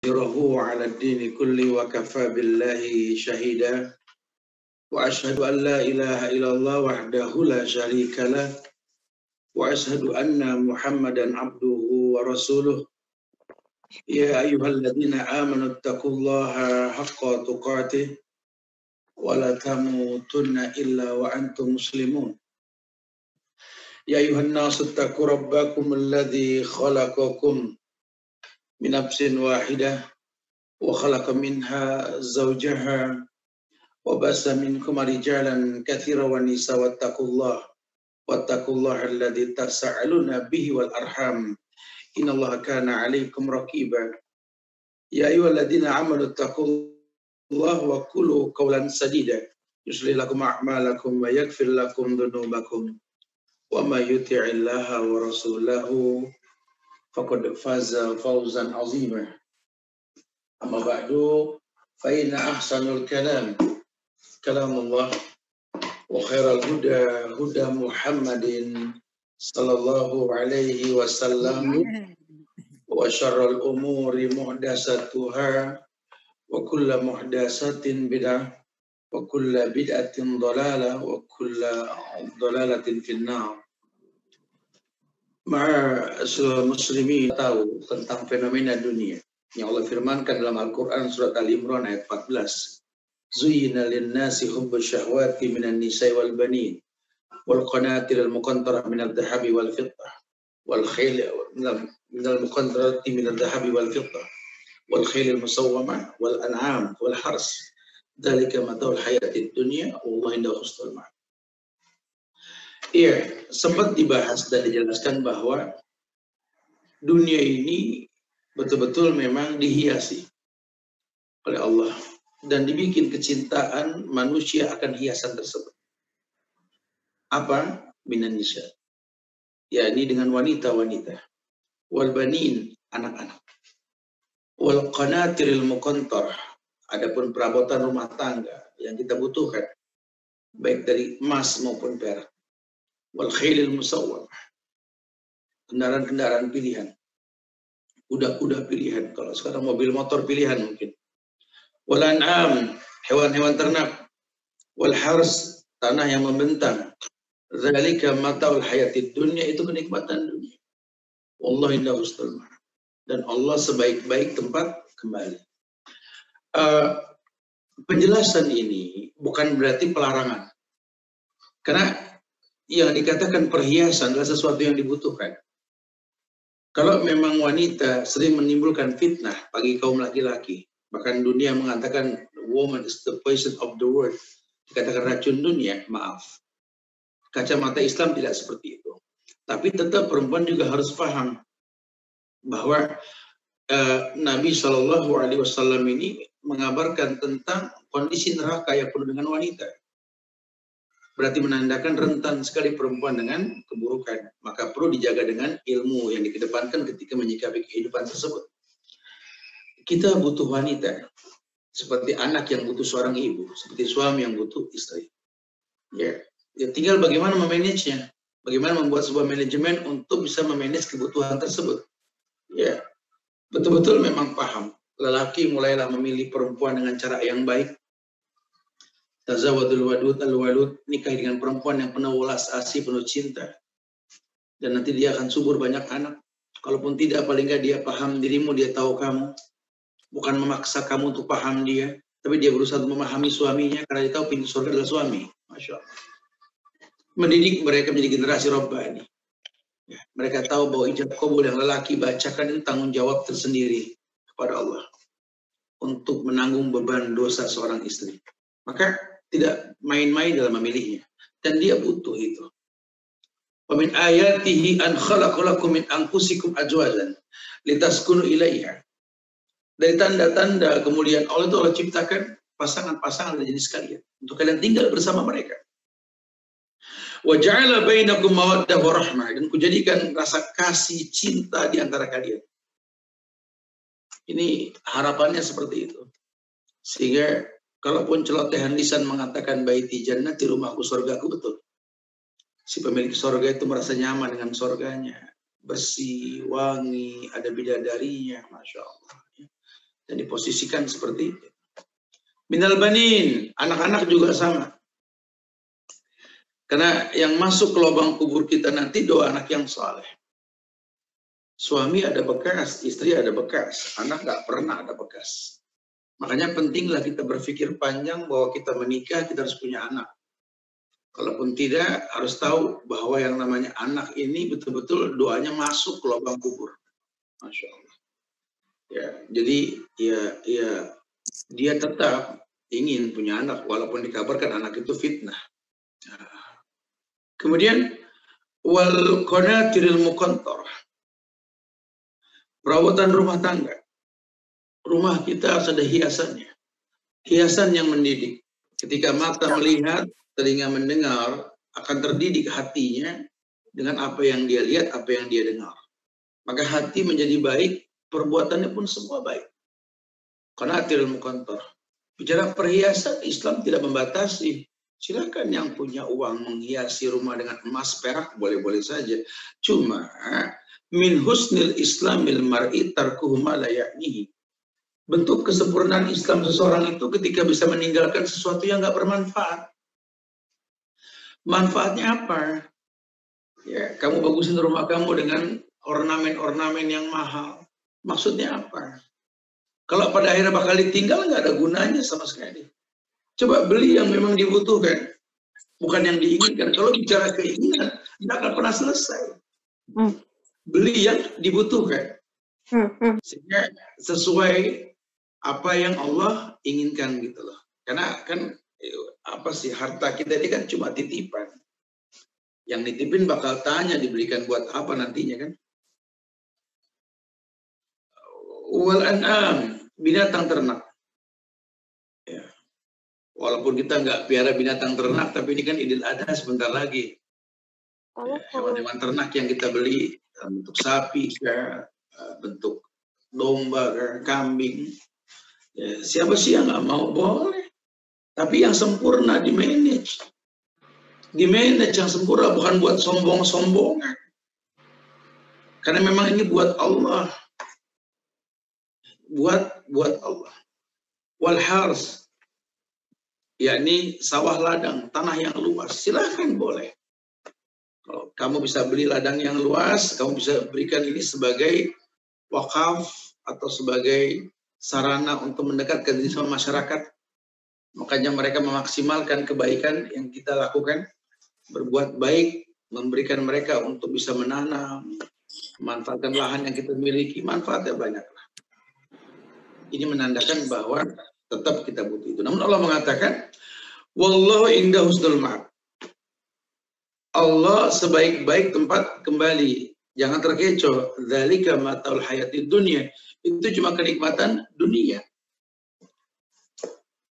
يظهره على الدين كله وكفى بالله شهيدا وأشهد أن لا إله إلا الله وحده لا شريك له وأشهد أن محمدا عبده ورسوله يا أيها الذين آمنوا اتقوا الله حق تقاته ولا تموتن إلا وأنتم مسلمون يا أيها الناس اتقوا ربكم الذي خلقكم من نفس واحدة وخلق منها زوجها وبث منكم رجالا كثيرا ونساء واتقوا الله الذي تساءلون به والأرحام إن الله كان عليكم رقيبا يا أيها الذين آمنوا اتقوا الله وقولوا قولا سديدا يصلح لكم أعمالكم ويغفر لكم ذنوبكم وما يطع الله ورسوله فقد فاز فوزا عظيما أما بعد فإن أحسن الكلام كلام الله وخير الهدى هدى محمد صلى الله عليه وسلم وشر الأمور محدثاتها وكل محدثة بدعة وكل بدعة ضلالة وكل ضلالة في النار. Ma'asyiral muslimin, tahu tentang fenomena dunia yang Allah firmankan dalam Al-Quran surat Al-Imran ayat 14. Zuyyina lin-nasi hubbus syahwati minan nisa'i wal banin wal qanatiril muqantarah minadh dhahabi wal fiddah wal khayl minal muqantarati minadh dhahabi wal fiddah wal khaylil musawwamah wal an'am wal hars dzalika mata'ul hayatid dunya wallahu indahu husnul ma'ab. Iya, sempat dibahas dan dijelaskan bahwa dunia ini betul-betul memang dihiasi oleh Allah dan dibikin kecintaan manusia akan hiasan tersebut. Apa? Minan nisa. Yakni dengan wanita-wanita. Wal banin, anak-anak. Wal qanatiril muqantarah. Adapun perabotan rumah tangga yang kita butuhkan baik dari emas maupun perak. Wal khailil musawwamah, kendaraan-kendaraan pilihan, kuda-kuda pilihan, kalau sekarang mobil motor pilihan mungkin. Wal an'am, hewan-hewan ternak. Wal hars, tanah yang membentang. Dzalika mata'ul hayatid dunya, itu kenikmatan dunia. Wallahu indahu husnul ma'ab, dan Allah sebaik-baik tempat kembali. Penjelasan ini bukan berarti pelarangan, karena yang dikatakan perhiasan adalah sesuatu yang dibutuhkan. Kalau memang wanita sering menimbulkan fitnah bagi kaum laki-laki, bahkan dunia mengatakan woman is the poison of the world, dikatakan racun dunia, maaf. Kacamata Islam tidak seperti itu. Tapi tetap perempuan juga harus paham bahwa Nabi SAW ini mengabarkan tentang kondisi neraka yang penuh dengan wanita. Berarti menandakan rentan sekali perempuan dengan keburukan. Maka perlu dijaga dengan ilmu yang dikedepankan ketika menyikapi kehidupan tersebut. Kita butuh wanita, seperti anak yang butuh seorang ibu, seperti suami yang butuh istri. Ya, tinggal bagaimana memanagenya, bagaimana membuat sebuah manajemen untuk bisa memanage kebutuhan tersebut. Ya, betul-betul memang paham. Lelaki mulailah memilih perempuan dengan cara yang baik. Tazawadul wadud al-walud, nikah dengan perempuan yang penuh welas asih, penuh cinta. Dan nanti dia akan subur banyak anak. Kalaupun tidak, paling nggak dia paham dirimu, dia tahu kamu. Bukan memaksa kamu untuk paham dia, tapi dia berusaha untuk memahami suaminya, karena dia tahu pintu surga adalah suami. Masya Allah. Mendidik mereka menjadi generasi Rabbani. Ya, mereka tahu bahwa ijab qabul yang lelaki bacakan itu tanggung jawab tersendiri kepada Allah untuk menanggung beban dosa seorang istri. Maka tidak main-main dalam memilihnya, dan dia butuh itu. Wa min ayatihi an khalaqalakum min anfusikum azwajan litaskunu ilaiha. Dari tanda-tanda kemuliaan Allah itu Allah ciptakan pasangan-pasangan dari jenis kalian untuk kalian tinggal bersama mereka. Wa ja'ala bainakum mawaddah wa rahmah, dan kujadikan rasa kasih cinta di antara kalian. Ini harapannya seperti itu. Sehingga kalaupun celotehan lisan mengatakan baiti jannati, rumahku surgaku, betul. Si pemilik surga itu merasa nyaman dengan surganya. Bersih, wangi, ada bidadarinya, Masya Allah. Dan diposisikan seperti itu. Minal banin, anak-anak juga sama. Karena yang masuk ke lubang kubur kita nanti doa anak yang saleh. Suami ada bekas, istri ada bekas, anak nggak pernah ada bekas. Makanya pentinglah kita berpikir panjang bahwa kita menikah, kita harus punya anak. Kalaupun tidak, harus tahu bahwa yang namanya anak ini betul-betul doanya masuk ke lubang kubur. Masya Allah. Ya, jadi ya dia tetap ingin punya anak walaupun dikabarkan anak itu fitnah. Kemudian wal qanatiril muqantarah. Perawatan rumah tangga. Rumah kita harus ada hiasannya. Hiasan yang mendidik. Ketika mata melihat, telinga mendengar, akan terdidik hatinya dengan apa yang dia lihat, apa yang dia dengar. Maka hati menjadi baik, perbuatannya pun semua baik. Qanatiril muqantarah. Bicara perhiasan, Islam tidak membatasi. Silakan yang punya uang menghiasi rumah dengan emas, perak, boleh-boleh saja. Cuma, min husnil islamil mar'i tarkuhu ma la ya'nihi. Bentuk kesempurnaan Islam seseorang itu ketika bisa meninggalkan sesuatu yang nggak bermanfaat. Manfaatnya apa? Ya, kamu bagusin rumah kamu dengan ornamen-ornamen yang mahal. Maksudnya apa? Kalau pada akhirnya bakal ditinggal, nggak ada gunanya sama sekali. Coba beli yang memang dibutuhkan, bukan yang diinginkan. Kalau bicara keinginan, nggak akan pernah selesai. Beli yang dibutuhkan, sehingga sesuai apa yang Allah inginkan gitu loh. Karena kan apa sih, harta kita ini kan cuma titipan. Yang nitipin bakal tanya diberikan buat apa nantinya kan. Wal an'am, binatang ternak. Ya. Walaupun kita nggak piara binatang ternak, tapi ini kan Idul Adha sebentar lagi. Ya, hewan-hewan ternak yang kita beli bentuk sapi, bentuk domba, kambing. Ya, siapa sih yang nggak mau? Boleh. Tapi yang sempurna di-manage. Di-manage yang sempurna, bukan buat sombong-sombongan. Karena memang ini buat Allah. Buat Allah. Wal hars, yakni sawah ladang, tanah yang luas. Silahkan boleh. Kalau kamu bisa beli ladang yang luas, kamu bisa berikan ini sebagai wakaf atau sebagai sarana untuk mendekatkan diri sama masyarakat. Makanya mereka memaksimalkan kebaikan yang kita lakukan, berbuat baik, memberikan mereka untuk bisa menanam, memanfaatkan lahan yang kita miliki, manfaatnya banyak. Ini menandakan bahwa tetap kita butuh itu. Namun Allah mengatakan, wallahu inda husnul ma'ab. Allah sebaik-baik tempat kembali. Jangan terkecoh. Dzalika mataul hayatid dunya. Itu cuma kenikmatan dunia.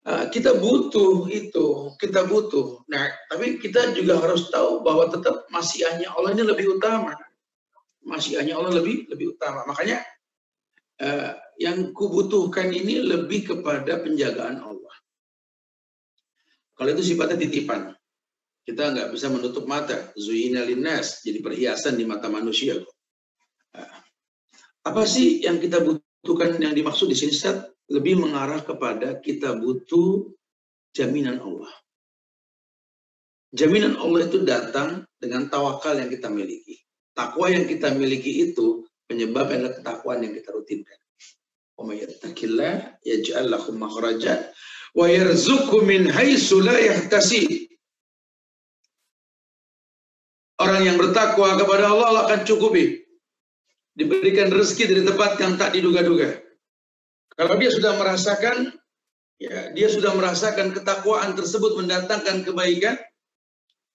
Kita butuh itu, kita butuh. Nah, tapi kita juga harus tahu bahwa tetap masyiahnya Allah ini lebih utama. Masyiahnya Allah lebih utama. Makanya yang kubutuhkan ini lebih kepada penjagaan Allah. Kalau itu sifatnya titipan, kita nggak bisa menutup mata. Zuyina linnas, jadi perhiasan di mata manusia. Apa sih yang kita butuhkan yang dimaksud di sini? Lebih mengarah kepada kita butuh jaminan Allah. Jaminan Allah itu datang dengan tawakal yang kita miliki. Takwa yang kita miliki itu penyebab adalah ketakwaan yang kita rutinkan. Wa may yattaqillah yaj'al lahu makhrajan wa yarzuqhu min haitsu la yahtasib. Orang yang bertakwa kepada Allah, Allah akan cukupi. Diberikan rezeki dari tempat yang tak diduga-duga. Kalau dia sudah merasakan, ya, dia sudah merasakan ketakwaan tersebut mendatangkan kebaikan,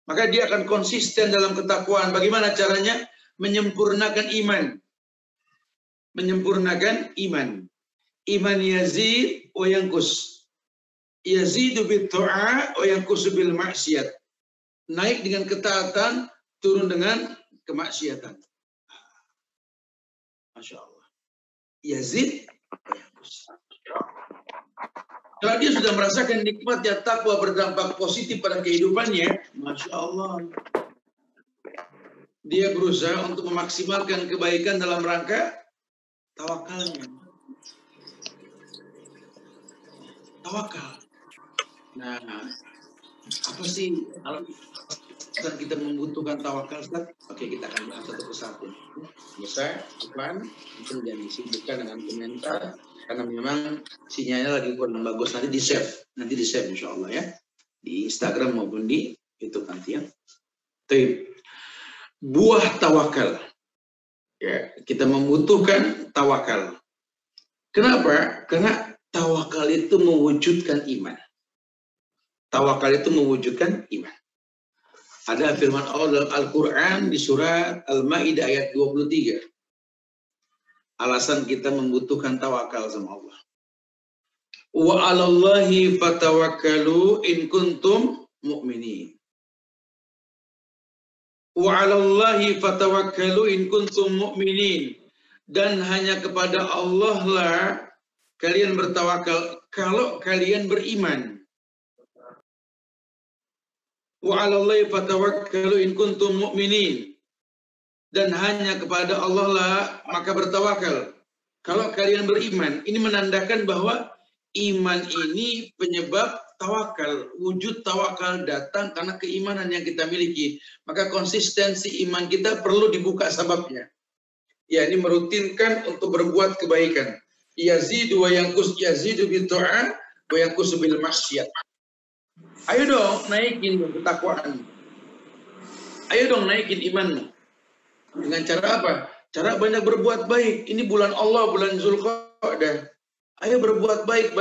maka dia akan konsisten dalam ketakwaan. Bagaimana caranya? Menyempurnakan iman. Menyempurnakan iman. Iman yazid wa yanqus. Yazidu bit ta'a wa yanqusu bil maksiat. Naik dengan ketaatan, turun dengan kemaksiatan. Masya Allah. Yazid. Kalau dia sudah merasakan nikmatnya takwa berdampak positif pada kehidupannya, Masya Allah. Dia berusaha untuk memaksimalkan kebaikan dalam rangka tawakalnya. tawakal. Nah, apa sih alasan kita membutuhkan tawakal, Ustaz? Oke, kita akan bahas satu persatu. Bisa, Ivan, mungkin jangan disibukkan dengan komentar, karena memang sinyalnya lagi kurang bagus. Nanti di save insya Allah ya, di Instagram maupun di YouTube nanti ya. Buah tawakal. Ya, kita membutuhkan tawakal. Kenapa? Karena tawakal itu mewujudkan iman. Tawakal itu mewujudkan iman. Ada firman Allah dalam Al-Quran di surat Al-Ma'idah ayat 23. Alasan kita membutuhkan tawakal sama Allah. Wa 'alallahi fatawakkalu in kuntum mu'minin. Wa 'alallahi fatawakkalu in kuntum mu'minin. Dan hanya kepada Allah lah kalian bertawakal kalau kalian beriman. Wa 'alallahi fatawakkalu in kuntum mu'minin. Dan hanya kepada Allah lah maka bertawakal kalau kalian beriman. Ini menandakan bahwa iman ini penyebab tawakal. Wujud tawakal datang karena keimanan yang kita miliki. Maka konsistensi iman kita perlu dibuka sebabnya. Ya, ini merutinkan untuk berbuat kebaikan. Yazidu wa yanqus, yazidu bi ta'ah wa yanqus bil maksiat. Ayo dong naikin ketakwaan. Ayo dong naikin imanmu. Dengan cara apa? Cara banyak berbuat baik. Ini bulan Allah, bulan Zulqa'dah. Ayo berbuat baik.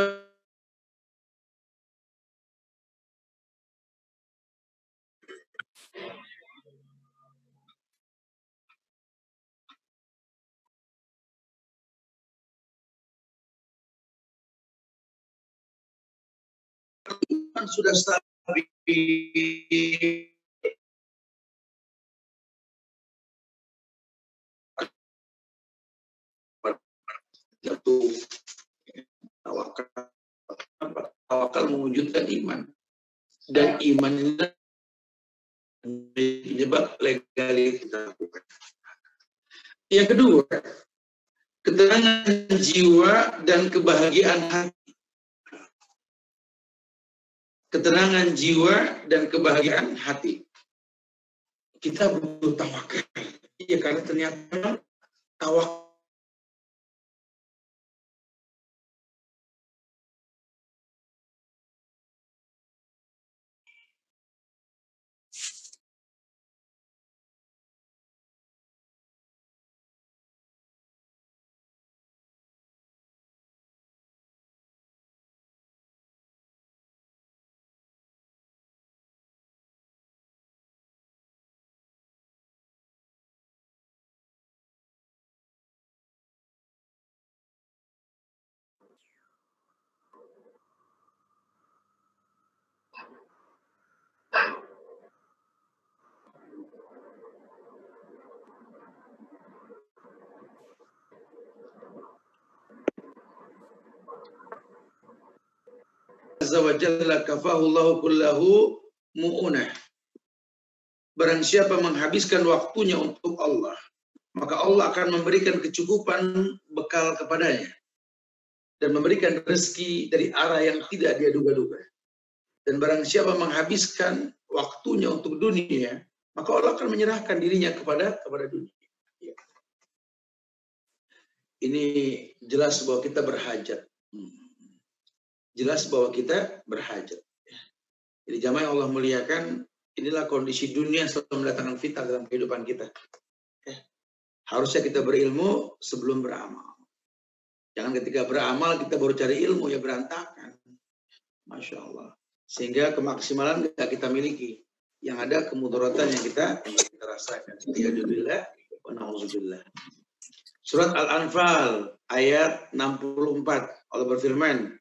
Iman sudah stabil. Tawakal mewujudkan iman, dan iman ini penyebab legalitas. Yang kedua, ketenangan jiwa dan kebahagiaan hati. Ketenangan jiwa dan kebahagiaan hati. Kita butuh tawakal. Ya, karena ternyata tawakal Azza wa Jalla kafahullahu kullahu mu'unah. Barang siapa menghabiskan waktunya untuk Allah, maka Allah akan memberikan kecukupan bekal kepadanya dan memberikan rezeki dari arah yang tidak dia duga-duga. Dan barang siapa menghabiskan waktunya untuk dunia, maka Allah akan menyerahkan dirinya kepada dunia. Ini jelas bahwa kita berhajat. Jelas bahwa kita berhajat. Jadi jamaah yang Allah muliakan, inilah kondisi dunia setelah mendatangkan fitnah dalam kehidupan kita. Harusnya kita berilmu sebelum beramal. Jangan ketika beramal kita baru cari ilmu, ya berantakan. Masya Allah. Sehingga kemaksimalan tidak kita miliki. Yang ada kemudaratan yang kita rasakan. Alhamdulillah wa na'udzubillah. Surat Al-Anfal ayat 64. Allah berfirman,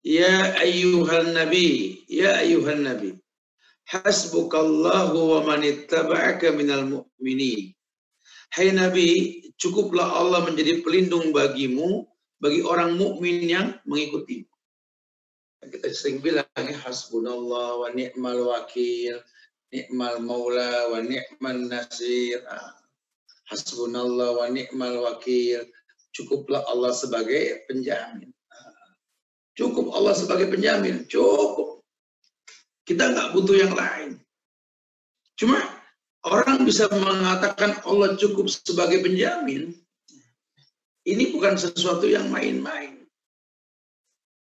Ya ayyuhan nabi, ya ayyuhan nabi, hasbukallahu wa manittaba'aka minal mu'minin. Hai Nabi, cukuplah Allah menjadi pelindung bagimu, bagi orang mukmin yang mengikuti. Kita sering bilang, hasbunallah wa ni'mal wakil, ni'mal maula wa ni'mal nasir. Hasbunallah wa ni'mal wakil. Cukuplah Allah sebagai penjamin. Cukup Allah Allah sebagai penjamin, cukup. Kita nggak butuh yang lain. Cuma orang bisa mengatakan Allah cukup sebagai penjamin, ini bukan sesuatu yang main-main.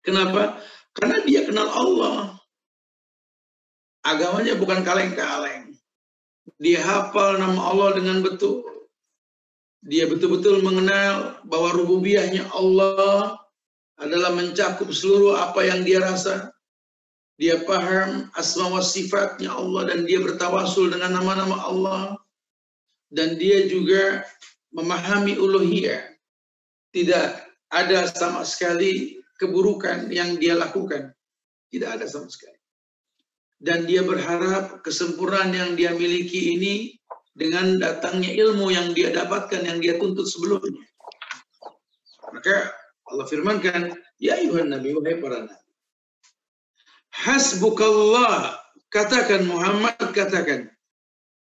Kenapa? Karena dia kenal Allah. Agamanya bukan kaleng-kaleng. Dia hafal nama Allah dengan betul. Dia betul-betul mengenal bahwa rububiyahnya Allah adalah mencakup seluruh apa yang dia rasa. Dia paham asma wa sifatnya Allah dan dia bertawasul dengan nama-nama Allah. Dan dia juga memahami uluhiyah. Tidak ada sama sekali keburukan yang dia lakukan. Tidak ada sama sekali. Dan dia berharap kesempurnaan yang dia miliki ini dengan datangnya ilmu yang dia dapatkan, yang dia tuntut sebelumnya. Maka Allah firmankan, ya ayuhan nabi, wahai para nabi. Hasbukallah, katakan Muhammad, katakan,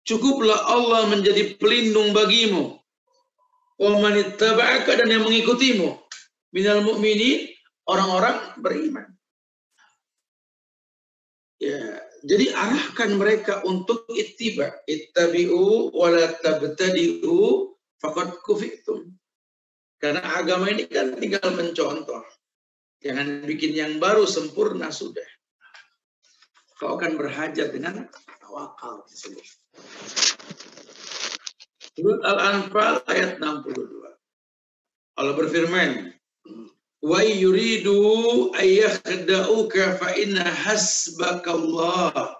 cukuplah Allah menjadi pelindung bagimu. Wa manittaba'aka, dan yang mengikutimu. Minal mu'minin, orang-orang beriman. Ya, jadi arahkan mereka untuk ittiba. Ittabi'u wa la tabtadi'u faqad kufitum. Karena agama ini kan tinggal mencontoh. Jangan bikin yang baru, sempurna sudah. Kau akan berhajat dengan tawakal. Surat Al-Anfal ayat 62. Allah berfirman, wa yuridu ayyakhda'uka fa inna hasbakallah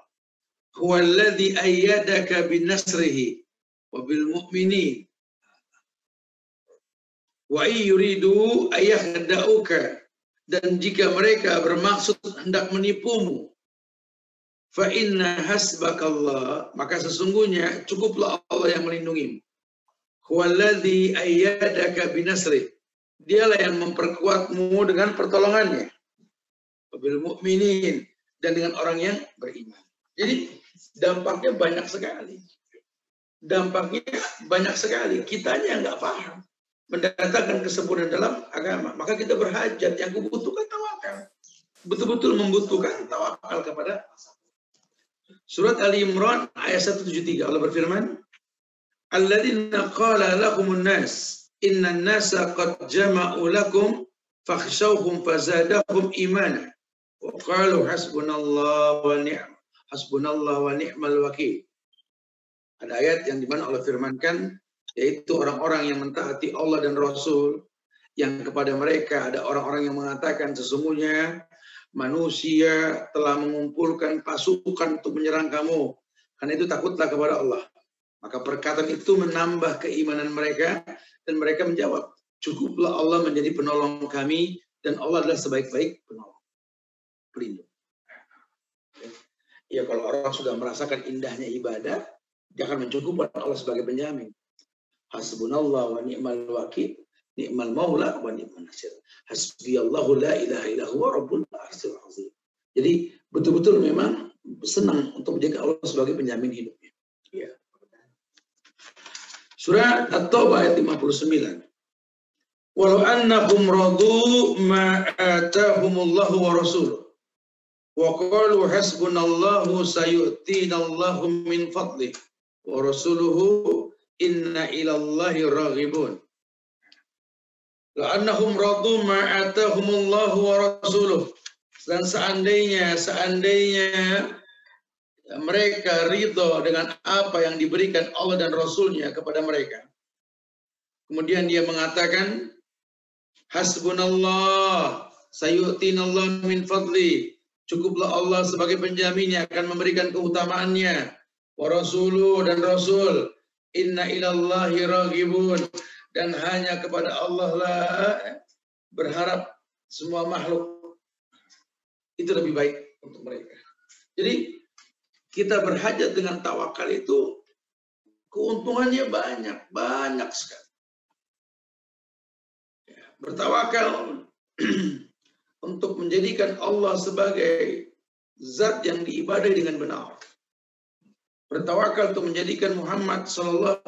huwallazi ayyadaka binasrihi wa bil mu'minin. Wa yuridu ayyakhda'uka, dan jika mereka bermaksud hendak menipumu, fa inna hasbakallah, maka sesungguhnya cukuplah Allah yang melindungimu. Huwallazi ayyadaka binasrihi, dialah yang memperkuatmu dengan pertolongannya. Wabil mu'minin, dan dengan orang yang beriman. Jadi dampaknya banyak sekali. Dampaknya banyak sekali. Kitanya nggak paham mendatangkan kesempurnaan dalam agama. Maka kita berhajat, yang kubutuhkan tawakal. Betul-betul membutuhkan tawakal kepada. Surat Ali Imran ayat 173, Allah berfirman, alladzina qala lahumun nas inna nasa qad jama'u lakum fakhshawhum fazadahum imana wa qalu hasbunallahu wa ni'mal wakil. Ada ayat yang dimana Allah firmankan, yaitu orang-orang yang mentaati Allah dan Rasul, yang kepada mereka ada orang-orang yang mengatakan sesungguhnya manusia telah mengumpulkan pasukan untuk menyerang kamu, karena itu takutlah kepada Allah. Maka perkataan itu menambah keimanan mereka, dan mereka menjawab, cukuplah Allah menjadi penolong kami, dan Allah adalah sebaik-baik penolong, pelindung. Ya, kalau orang sudah merasakan indahnya ibadah, dia akan mencukupkan Allah sebagai penjamin. Hasbunallah wa ni'mal wakil, ni'mal maula wa ni'mal nasir. Hasbiyallahu la ilaha illa huwa rabbul arsyil azim. Jadi betul-betul memang senang untuk menjaga Allah sebagai penjamin hidupnya. Ya. Surat At-Taubah ayat 59. Walau annahum radu ma atahumullahu wa rasuluh wa qalu hasbunallahu sayu'tinallahu min fadlih wa rasuluhu inna ilallahi raghibun. La annahum radu ma atahumullahu wa rasuluh, dan seandainya mereka ridho dengan apa yang diberikan Allah dan Rasulnya kepada mereka. Kemudian dia mengatakan, hasbunallah, sayu'tinallah min fadli. Cukuplah Allah sebagai penjamin yang akan memberikan keutamaannya. Wa rasuluh, dan Rasul. Inna ilallahi raghibun. Dan hanya kepada Allah lah berharap semua makhluk. Itu lebih baik untuk mereka. Jadi, kita berhajat dengan tawakal itu keuntungannya banyak sekali. Ya, bertawakal untuk menjadikan Allah sebagai zat yang diibadahi dengan benar. Bertawakal untuk menjadikan Muhammad SAW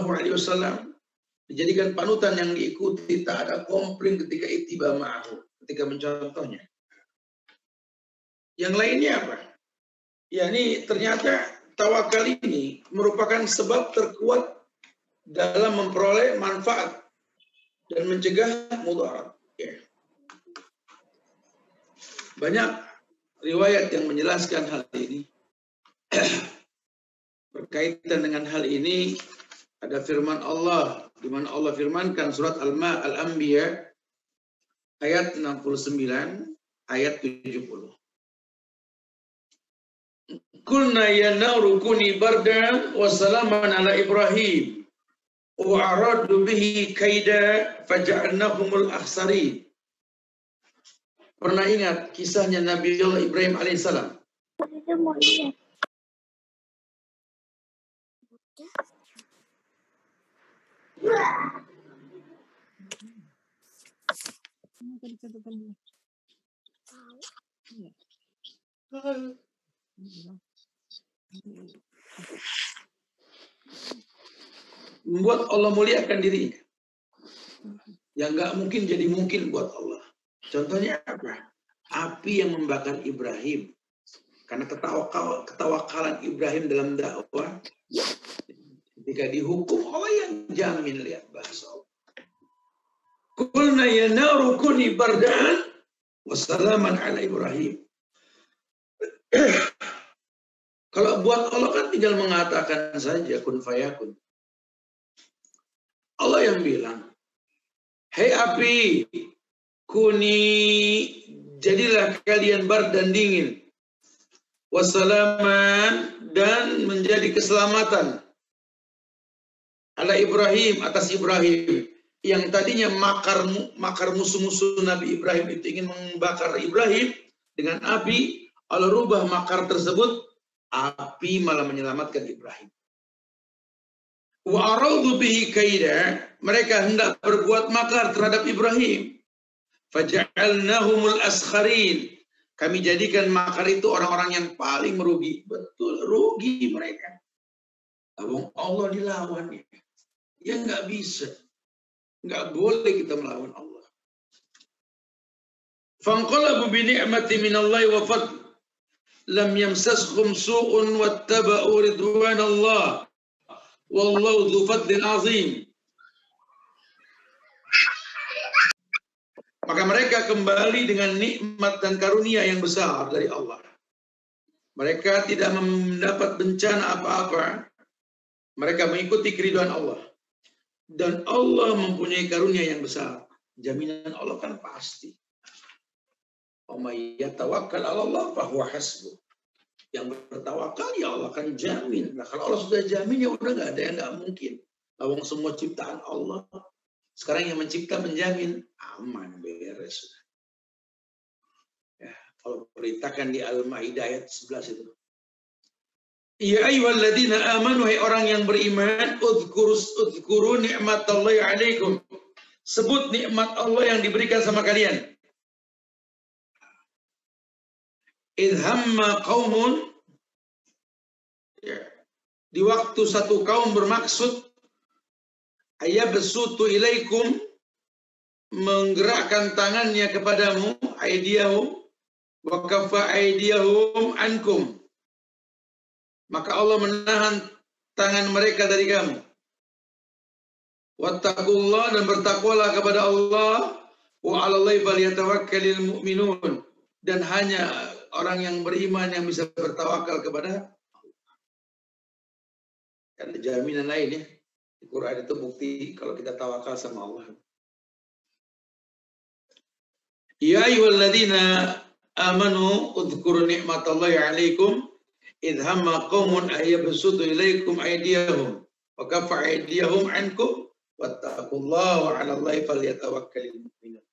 dijadikan panutan yang diikuti, tak ada komplain ketika ittiba ma'ahu, ketika mencontohnya. Yang lainnya apa? Ya, ini ternyata tawakal ini merupakan sebab terkuat dalam memperoleh manfaat dan mencegah mudarat. Ya. Banyak riwayat yang menjelaskan hal ini. Berkaitan dengan hal ini ada firman Allah, di mana Allah firmankan surat Al-Anbiya ayat 69 ayat 70. Kulna ya naru kuni bardan wa salaman ala Ibrahim wa aradu bihi kaida faja'alnahumul akhsarin. Pernah ingat kisahnya Nabi Allah Ibrahim alaihissalam? Membuat Allah muliakan dirinya. Yang nggak mungkin jadi mungkin buat Allah. Contohnya apa? Api yang membakar Ibrahim. Karena ketawakalan Ibrahim dalam dakwah. Ketika dihukum, Allah yang jamin. Lihat bahasa Allah. Qulna ya naru kuni bardan wa salaman ala Ibrahim. Kalau buat Allah kan tinggal mengatakan saja kun fayakun. Allah yang bilang, hei api, kuni, jadilah kalian bar dan dingin. Wassalaman, dan menjadi keselamatan. Ala Ibrahim, atas Ibrahim. Yang tadinya makar musuh-musuh Nabi Ibrahim itu ingin membakar Ibrahim dengan api. Allah rubah makar tersebut, api malah menyelamatkan Ibrahim. Wa aradu bihi kaida, mereka hendak berbuat makar terhadap Ibrahim. Faja'alnahumul askharin, kami jadikan makar itu orang-orang yang paling merugi. Betul, rugi mereka. Allah dilawan. Ya nggak bisa. Nggak boleh kita melawan Allah. Fanqalabu bi ni'mati minallahi wa fadl lam yamsashum su'un wattaba'u ridwanallah. Wallahu dzu fadlin azim. Maka mereka kembali dengan nikmat dan karunia yang besar dari Allah. Mereka tidak mendapat bencana apa-apa. Mereka mengikuti keridhaan Allah. Dan Allah mempunyai karunia yang besar. Jaminan Allah kan pasti. Wa may yatawakkal 'ala Allah fa huwa hasbuh. Yang bertawakal ya Allah akan jamin. Nah kalau Allah sudah jamin ya udah nggak ada yang nggak mungkin. Lawang semua ciptaan Allah. Sekarang yang mencipta menjamin aman beres. Ya, kalau perintahkan di Al-Maidah ayat 11 itu. Ya ayyuhalladzina amanu, hai orang yang beriman, udhkuru ni'matallahi 'alaikum. Sebut nikmat Allah yang diberikan sama kalian. Idhamma qaumun, ya, di waktu satu kaum bermaksud ayyabsutu ilaikum, menggerakkan tangannya kepadamu, aydiyahum wa kaffa aydiyahum ankum, maka Allah menahan tangan mereka dari kamu. Wattaqullah, dan bertakwalah kepada Allah, wa 'alallahi falyatawakkalul mu'minun, dan hanya orang yang beriman yang bisa bertawakal kepada Allah. Ada jaminan lain ya. Di Quran itu bukti kalau kita tawakal sama Allah. Ya ayyuhalladzina amanu udhkuru ni'matallahi 'alaikum idh hamma qaumun ayyabsutu ilaikum aydiyahum wa kaffa aydiyahum 'ankum wattaqullaha wa 'alallahi falyatawakkalul mu'minun.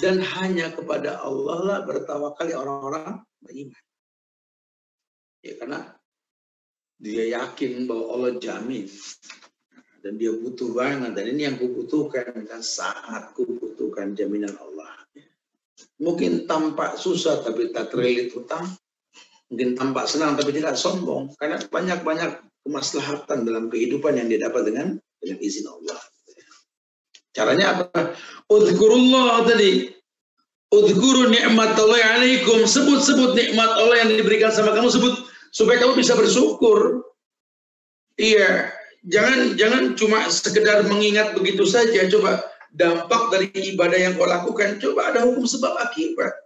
Dan hanya kepada Allah lah bertawakal orang-orang beriman. Ya karena dia yakin bahwa Allah jamin. Dan dia butuh banget. Dan ini yang kubutuhkan. Dan sangat kubutuhkan jaminan Allah. Mungkin tampak susah tapi tak terlilit utang. Mungkin tampak senang tapi tidak sombong. Karena banyak-banyak kemaslahatan dalam kehidupan yang dia dapat dengan izin Allah. Caranya apa? Udhkurullah tadi. Udhkuru ni'matallahi alaikum, sebut-sebut nikmat Allah yang diberikan sama kamu, sebut supaya kamu bisa bersyukur. Iya, jangan cuma sekedar mengingat begitu saja. Coba dampak dari ibadah yang kau lakukan, coba ada hukum sebab akibat.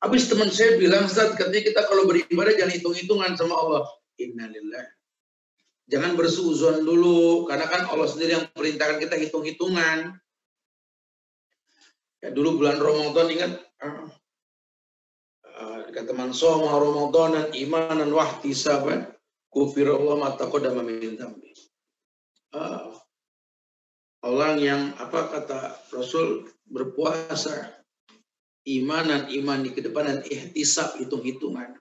Habis teman saya bilang, Ustaz, katanya kita kalau beribadah jangan hitung-hitungan sama Allah. Innalillah. Jangan bersuuzon dulu, karena kan Allah sendiri yang perintahkan kita hitung-hitungan. Ya, dulu bulan Ramadan ingat, kata man shoma Ramadanan imanan wahtisaban ghufirallahu ma taqaddama min dzambi. Orang yang kata Rasul berpuasa iman di kedepanan ihtisab, hitung-hitungan.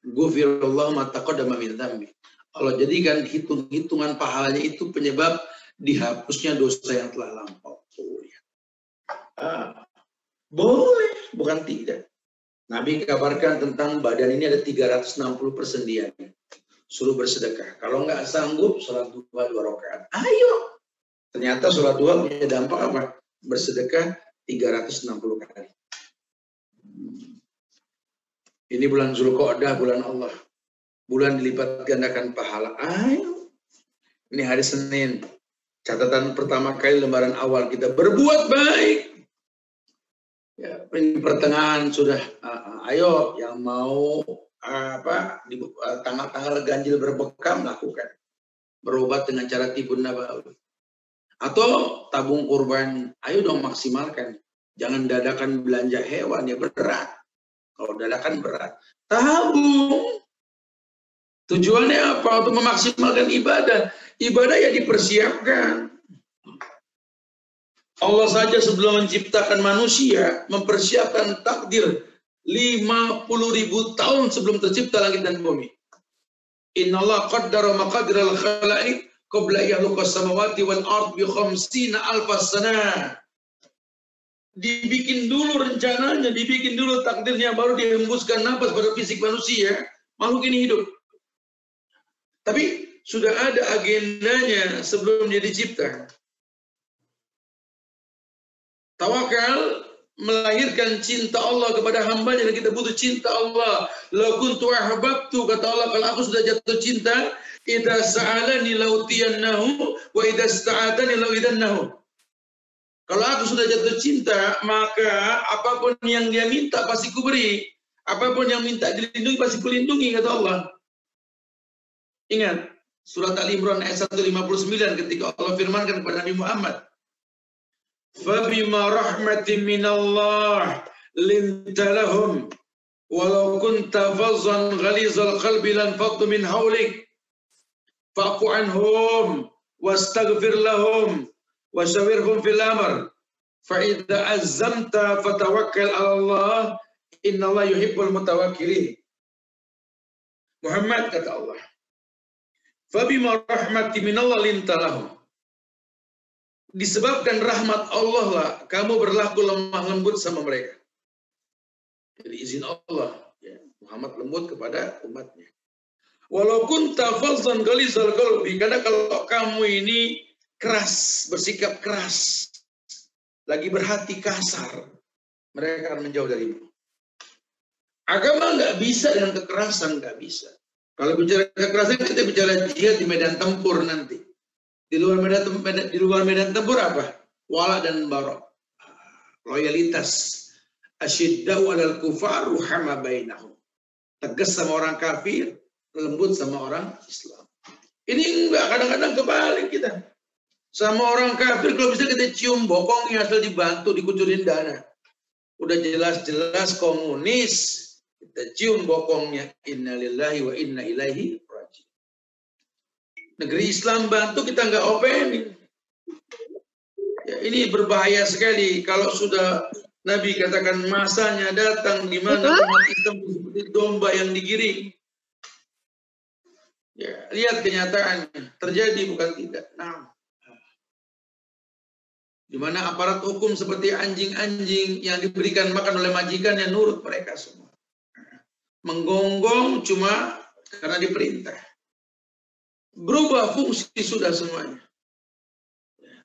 Ghufirallahu ma taqaddama min dzambi. Allah jadikan hitung-hitungan pahalanya itu penyebab dihapusnya dosa yang telah lampau. Boleh, bukan tidak. Nabi kabarkan tentang badan ini ada 360 persendian. Suruh bersedekah. Kalau nggak sanggup, sholat duha 2 rakaat. Ayo. Ternyata sholat duha punya dampak apa? Bersedekah 360 kali. Ini bulan Zulqa'dah, bulan Allah. Bulan dilipat gandakan pahala. Ayo. Ini hari Senin. Catatan pertama kali lembaran awal kita berbuat baik. Ya, pertengahan sudah, ayo yang mau di tanggal-tanggal ganjil berbekam lakukan. Berobat dengan cara tibun nabawi. Atau tabung kurban, ayo dong maksimalkan. Jangan dadakan belanja hewan, ya berat. Kalau dadakan berat. Tabung. Tujuannya apa? Untuk memaksimalkan ibadah. Ibadah ya dipersiapkan. Allah saja sebelum menciptakan manusia, mempersiapkan takdir 50.000 tahun sebelum tercipta langit dan bumi. Innallaha qaddara maqadiral khalaiq qabla yakhluqas samawati wal ard bi 50 alfas sana. Dibikin dulu rencananya, dibikin dulu takdirnya, baru dihembuskan nafas pada fisik manusia, makhluk ini hidup. Tapi sudah ada agendanya sebelum dia dicipta. Tawakal melahirkan cinta Allah kepada hambanya, dan kita butuh cinta Allah. La kuntu ahbabtu, kata Allah, kalau aku sudah jatuh cinta, idza sa'alani lautiyannahu wa idza ista'adani lauidannahu. Kalau aku sudah jatuh cinta, maka apapun yang dia minta pasti kuberi. Apapun yang minta dilindungi pasti kulindungi, kata Allah. Ingat surat Al-Imran ayat 159 ketika Allah firmankan kepada Nabi Muhammad, فَبِمَا رَحْمَةٍ مِّنَ اللَّهِ لِنْتَ لَهُمْ وَلَوْ كُنْتَ فَظًّا غَلِيظَ الْقَلْبِ لَانفَضُّوا مِنْ حَوْلِكَ فَاعْفُ عَنْهُمْ وَاسْتَغْفِرْ لَهُمْ وَشَاوِرْهُمْ فِي الْأَمْرِ فَإِذَا عَزَمْتَ فَتَوَكَّلْ عَلَى اللَّهِ إِنَّ اللَّهَ يُحِبُّ الْمُتَوَكِّلِينَ. Muhammad, kata Allah, فَبِمَا رَحْمَةٍ مِّنَ اللَّهِ لِنْتَ لَهُمْ, disebabkan rahmat Allah lah kamu berlaku lemah lembut sama mereka. Jadi izin Allah, ya, Muhammad lembut kepada umatnya. Walaupun tafadzan ghalizal qalbi, karena kalau kamu ini keras, bersikap keras, lagi berhati kasar, mereka akan menjauh darimu. Agama nggak bisa dengan kekerasan, nggak bisa. Kalau bicara kekerasan, kita bicara jihad di medan tempur nanti. Di luar medan tempur apa? Wala dan barok. Loyalitas. Asyiddau 'alal kufar ruhama bainahum. Tegas sama orang kafir, lembut sama orang Islam. Ini enggak, kadang-kadang kebalik kita. Sama orang kafir kalau bisa kita cium bokongnya asal dibantu dikucurin dana. Udah jelas-jelas komunis, kita cium bokongnya. Innalillahi wa inna ilaihi raji'un. Negeri Islam bantu, kita nggak openin. Ya, ini berbahaya sekali kalau sudah Nabi katakan masanya datang di mana umat Islam seperti domba yang digiring. Ya, lihat kenyataannya terjadi, bukan tidak. Nah, di mana aparat hukum seperti anjing-anjing yang diberikan makan oleh majikan yang nurut mereka semua. Menggonggong cuma karena diperintah. Berubah fungsi sudah semuanya.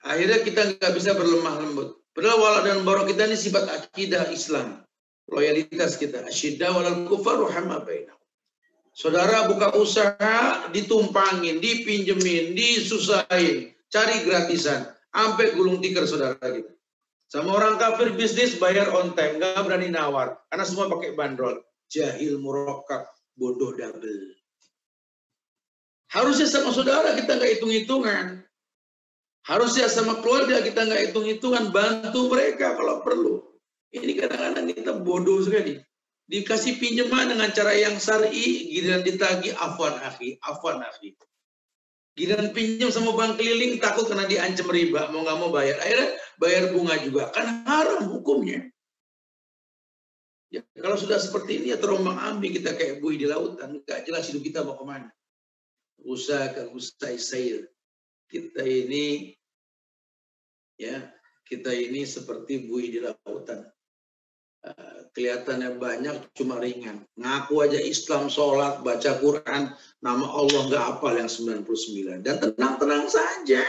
Akhirnya kita nggak bisa berlemah lembut. Padahal wala dan bara kita ini sifat akidah Islam. Loyalitas kita. Asyidda walal kufar ruhama bainahum. Saudara buka usaha, ditumpangin, dipinjemin, disusahin, cari gratisan. Sampai gulung tikar saudara kita. Sama orang kafir bisnis bayar on time, nggak berani nawar. Karena semua pakai bandrol. Jahil murakkab, bodoh double. Harusnya sama saudara kita nggak hitung-hitungan. Harusnya sama keluarga kita nggak hitung-hitungan, bantu mereka kalau perlu. Ini kadang-kadang kita bodoh sekali. Dikasih pinjaman dengan cara yang syar'i, giliran ditagih afwan akhi, afwan akhi. Giliran pinjam sama bank keliling takut kena diancam riba, mau nggak mau bayar. Akhirnya bayar bunga juga, kan haram hukumnya. Ya, kalau sudah seperti ini ya terombang ambing kita kayak buih di lautan, nggak jelas hidup kita mau kemana. Usaha ke usai sail. Kita ini seperti buih di lautan. Kelihatannya banyak cuma ringan. Ngaku aja Islam, sholat, baca Quran, nama Allah nggak hafal yang 99. Dan tenang-tenang saja.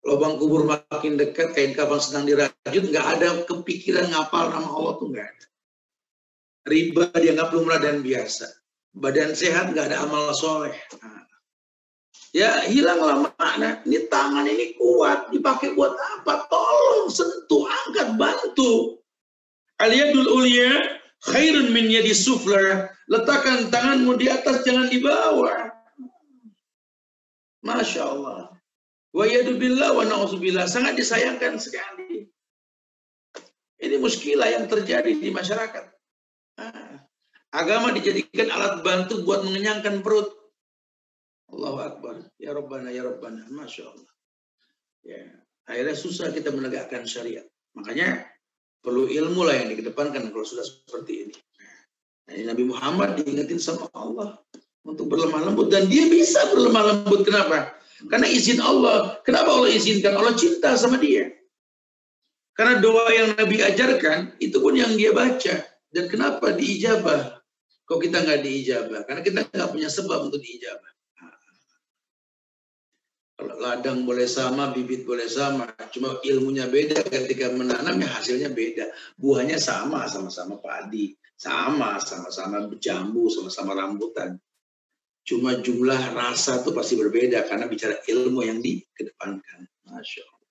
Lubang kubur makin dekat, kain kafan sedang dirajut, nggak ada kepikiran ngapal nama Allah tuh nggak ada. Riba dianggap lumrah dan biasa. Badan sehat nggak ada amal soleh. Ya hilanglah makna. Ini tangan ini kuat, dipakai buat apa? Tolong sentuh, angkat, bantu. Al-yadul ulya khairun min yadi sufla. Letakkan tanganmu di atas, jangan di bawah. Masya Allah. Wa yadu billah wa na'udzubillah. Sangat disayangkan sekali. Ini muskilah yang terjadi di masyarakat. Agama dijadikan alat bantu buat mengenyangkan perut. Allahu Akbar. Ya Rabbana, ya Rabbana. Masya Allah. Ya, akhirnya susah kita menegakkan syariat. Makanya perlu ilmu lah yang dikedepankan kalau sudah seperti ini. Nah, Nabi Muhammad diingetin sama Allah untuk berlemah lembut. Dan dia bisa berlemah lembut. Kenapa? Karena izin Allah. Kenapa Allah izinkan? Allah cinta sama dia. Karena doa yang Nabi ajarkan, itu pun yang dia baca. Dan kenapa diijabah? Kok kita nggak diijabah? Karena kita nggak punya sebab untuk diijabah. Kalau ladang boleh sama, bibit boleh sama. Cuma ilmunya beda, ketika menanamnya hasilnya beda. Buahnya sama, sama-sama padi. Sama-sama jambu, sama-sama rambutan. Cuma jumlah rasa itu pasti berbeda, karena bicara ilmu yang dikedepankan. Masya Allah.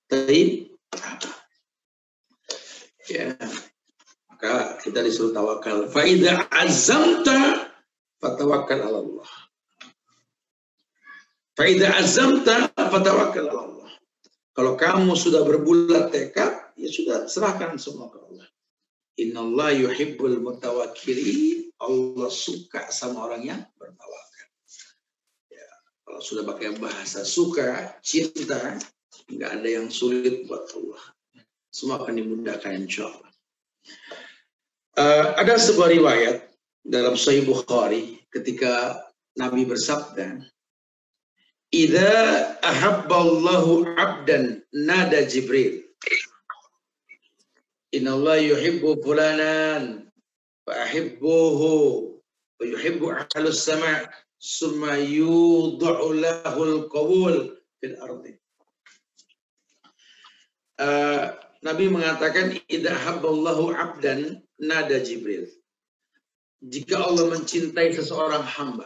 Tapi, ya, maka kita disuruh tawakal. Fa'idha azamta, fatawakkal ala Allah. Fa'idha azamta fatawakkal ala Allah. Kalau kamu sudah berbulat tekad, ya sudah serahkan semua ke Allah. Innallaha yuhibbul mutawakkilin. Allah suka sama orang yang bertawakal. Ya, kalau sudah pakai bahasa suka, cinta, nggak ada yang sulit buat Allah. Semua akan dimudahkan insya Allah. Ada sebuah riwayat dalam Sahih Bukhari ketika Nabi bersabda, "Idza ahabballahu 'abdan nada Jibril. Innallaha yuhibbu fulanan fa ahibbuhu wa yuhibbu ahlus sama' summa yud'u lahul qabul fil ardi." Nabi mengatakan, "Idza ahabballahu 'abdan nada Jibril." Jika Allah mencintai seseorang hamba,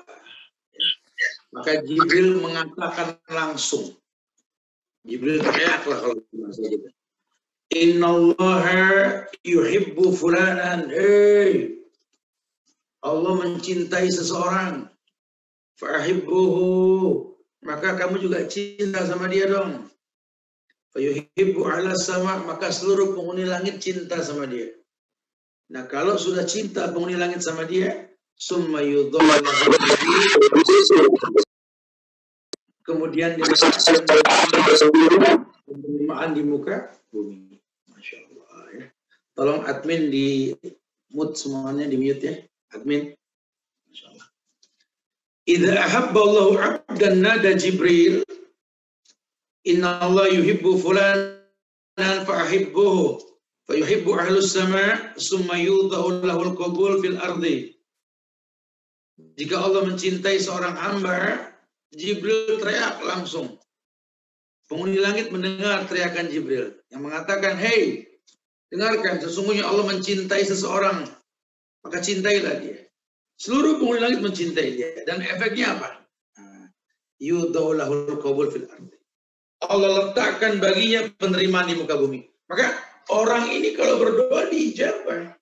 maka Jibril mengatakan langsung. Jibril teriaklah kalau bahasa kita. Innallaha yuhibbu fulanan. Allah mencintai seseorang. Fa'ahibbuhu. Maka kamu juga cinta sama dia dong. Fayuhibbu ala sama. Maka seluruh penghuni langit cinta sama dia. Nah kalau sudah cinta penghuni langit sama dia, summa yudhalla kemudian diletakkan penerimaan di muka bumi. Masya Allah ya. Tolong admin di mute semuanya, di mute ya. Admin. Masya Allah. Idza ahabballahu 'abdan nada Jibril. Inna Allah yuhibbu fulanan fa'ahibbuhu. Fayuhibbu ahlus sama' summa yudha'u lahul qabul fil ardi. Jika Allah mencintai seorang hamba, Jibril teriak langsung. Penghuni langit mendengar teriakan Jibril yang mengatakan, "Hei, dengarkan, sesungguhnya Allah mencintai seseorang, maka cintailah dia." Seluruh penghuni langit mencintai dia. Dan efeknya apa? Yudha'ulahul qabul fil ardi. Allah letakkan baginya penerimaan di muka bumi. Maka orang ini kalau berdoa diijabah.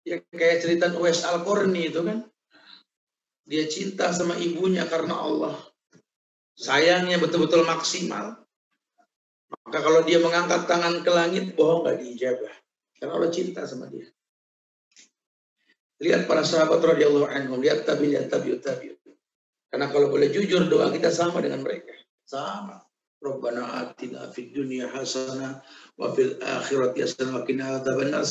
Ya kayak cerita Uwais Al-Qarni itu kan. Dia cinta sama ibunya karena Allah. Sayangnya betul-betul maksimal. Maka kalau dia mengangkat tangan ke langit, bohong gak diijabah. Karena Allah cinta sama dia. Lihat para sahabat radhiyallahu anhum, lihat tabi'ut. Karena kalau boleh jujur, doa kita sama dengan mereka. Sama. Rabbana atina fid dunya hasanah wa fil akhirati hasanah wa qina adzabannar.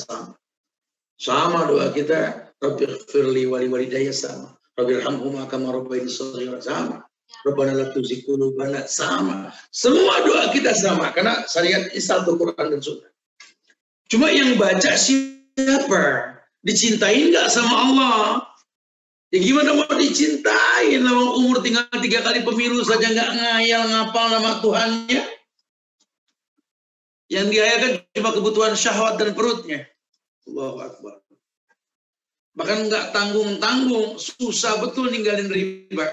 Sama doa kita, Rabbighfirli wa liwalidayya sama. Rabbirhamhuma kama rabbayani shaghira sama. Rabbana la tuzigh qulubana sama. Semua doa kita sama karena syariat Islam Al-Qur'an dan Sunnah. Cuma yang baca siapa? Dicintain nggak sama Allah? Ya gimana mau dicintain? Lawang umur tinggal 3 kali pemilu saja nggak ngayal ngapal nama Tuhannya. Yang dihayakan cuma kebutuhan syahwat dan perutnya. Allahu Akbar. Bahkan nggak tanggung-tanggung, susah betul ninggalin riba.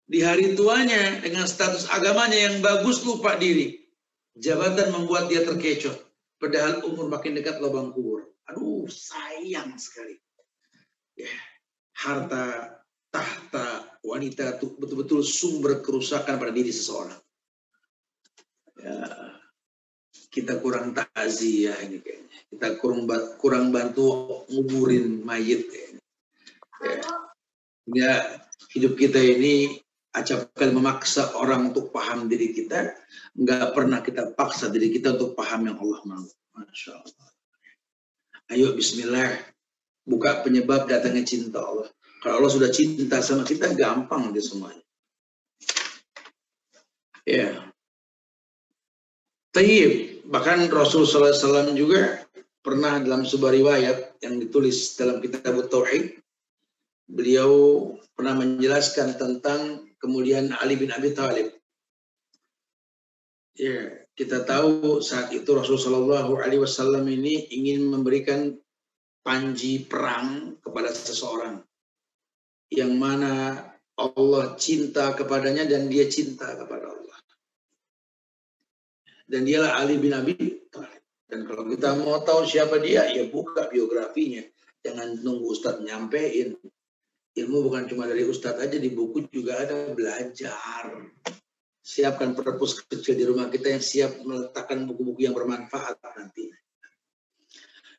Di hari tuanya dengan status agamanya yang bagus lupa diri. Jabatan membuat dia terkecoh. Padahal umur makin dekat lubang kubur. Aduh, sayang sekali. Ya, harta, tahta, wanita itu betul-betul sumber kerusakan pada diri seseorang. Ya, kita kurang takziah ini kayaknya. Kita kurang bantu nguburin mayit kayaknya. Ya, hidup kita ini acap kali memaksa orang untuk paham diri kita, nggak pernah kita paksa diri kita untuk paham yang Allah mau. Masya Allah. Ayo bismillah, buka penyebab datangnya cinta Allah. Kalau Allah sudah cinta sama kita, gampang dia semuanya. Ya. Tayyib, bahkan Rasulullah SAW juga pernah dalam sebuah riwayat yang ditulis dalam kitab Tauhid, beliau pernah menjelaskan tentang kemuliaan Ali bin Abi Thalib. Ya, kita tahu saat itu Rasulullah SAW ini ingin memberikan panji perang kepada seseorang yang mana Allah cinta kepadanya dan dia cinta kepada Allah. Dan dialah Ali bin Abi Thalib. Dan kalau kita mau tahu siapa dia, ya buka biografinya. Jangan nunggu Ustadz nyampein. Ilmu bukan cuma dari Ustadz aja, di buku juga ada, belajar. Siapkan perpus kecil di rumah kita yang siap meletakkan buku-buku yang bermanfaat nanti.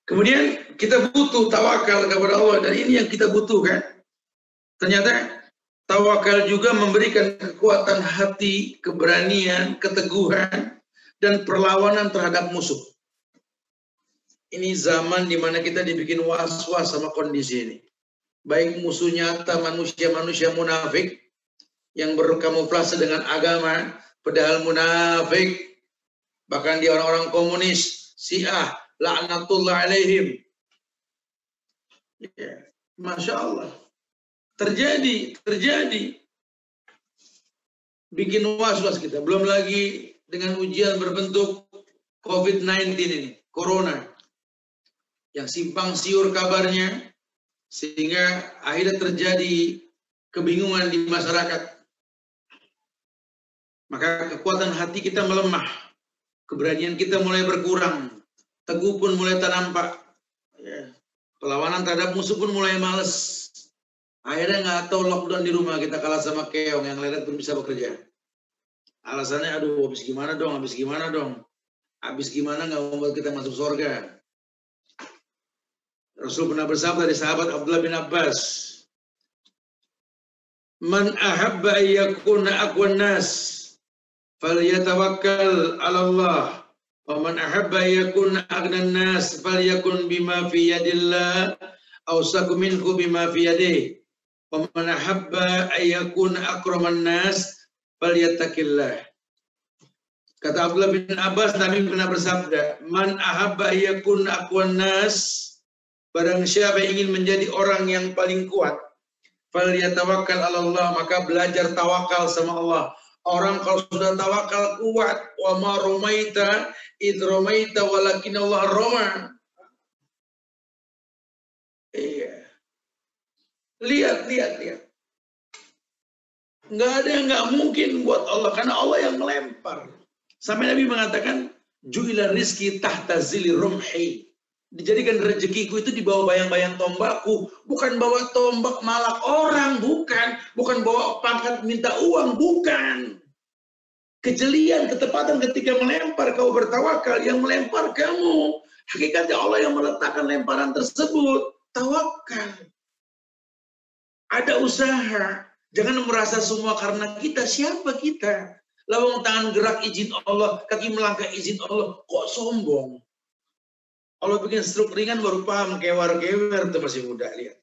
Kemudian kita butuh tawakal kepada Allah, dan ini yang kita butuhkan. Ternyata tawakal juga memberikan kekuatan hati, keberanian, keteguhan, dan perlawanan terhadap musuh. Ini zaman di mana kita dibikin was-was sama kondisi ini. Baik musuh nyata manusia-manusia munafik yang berkamuflase dengan agama, padahal munafik. Bahkan di orang-orang komunis, Syiah, laknatullah alaihim. Ya, Masya Allah. Terjadi. Bikin was-was kita. Belum lagi dengan ujian berbentuk COVID-19 ini, Corona. Yang simpang siur kabarnya, sehingga akhirnya terjadi kebingungan di masyarakat. Maka kekuatan hati kita melemah, keberanian kita mulai berkurang, teguh pun mulai tak nampak, ya. Perlawanan terhadap musuh pun mulai males. Akhirnya nggak tahu lockdown di rumah, kita kalah sama keong yang leret pun bisa bekerja. Alasannya, aduh habis gimana dong, habis gimana nggak membuat kita masuk surga. Rasul pernah bersabda dari sahabat Abdullah bin Abbas, "Man ahabba ayyakuna aqwan nas, falyatawakkal 'ala Allah, wa man ahabba ayyakuna aghnan nas, falyakun bima fi yadillah, aw saku minhu bima fi yadihi, wa man ahabba ayyakuna akraman nas, falyattaqillah." Kata Abdullah bin Abbas, Nabi pernah bersabda, "Man ahabba ayyakuna aqwan nas," barang siapa yang ingin menjadi orang yang paling kuat, Falyatawakkal 'ala Allah, maka belajar tawakal sama Allah. Orang kalau sudah tawakal kuat, wa ma ramaita id ramaita walakin Allah rama. Iya. Lihat. Nggak ada yang nggak mungkin buat Allah, karena Allah yang melempar. Sampai Nabi mengatakan, ju'ila rizki tahta zili rumhi. Dijadikan rezekiku itu di bawah bayang-bayang tombakku. Bukan bawa tombak malak orang, bukan bawa pangkat minta uang, bukan. Kejelian, ketepatan ketika melempar, kau bertawakal, yang melempar kamu. Hakikatnya Allah yang meletakkan lemparan tersebut. Tawakal. Ada usaha. Jangan merasa semua karena kita. Siapa kita? Lawang tangan gerak izin Allah, kaki melangkah izin Allah. Kok sombong? Allah bikin stroke ringan baru paham, kewer-kewer itu masih muda, lihat.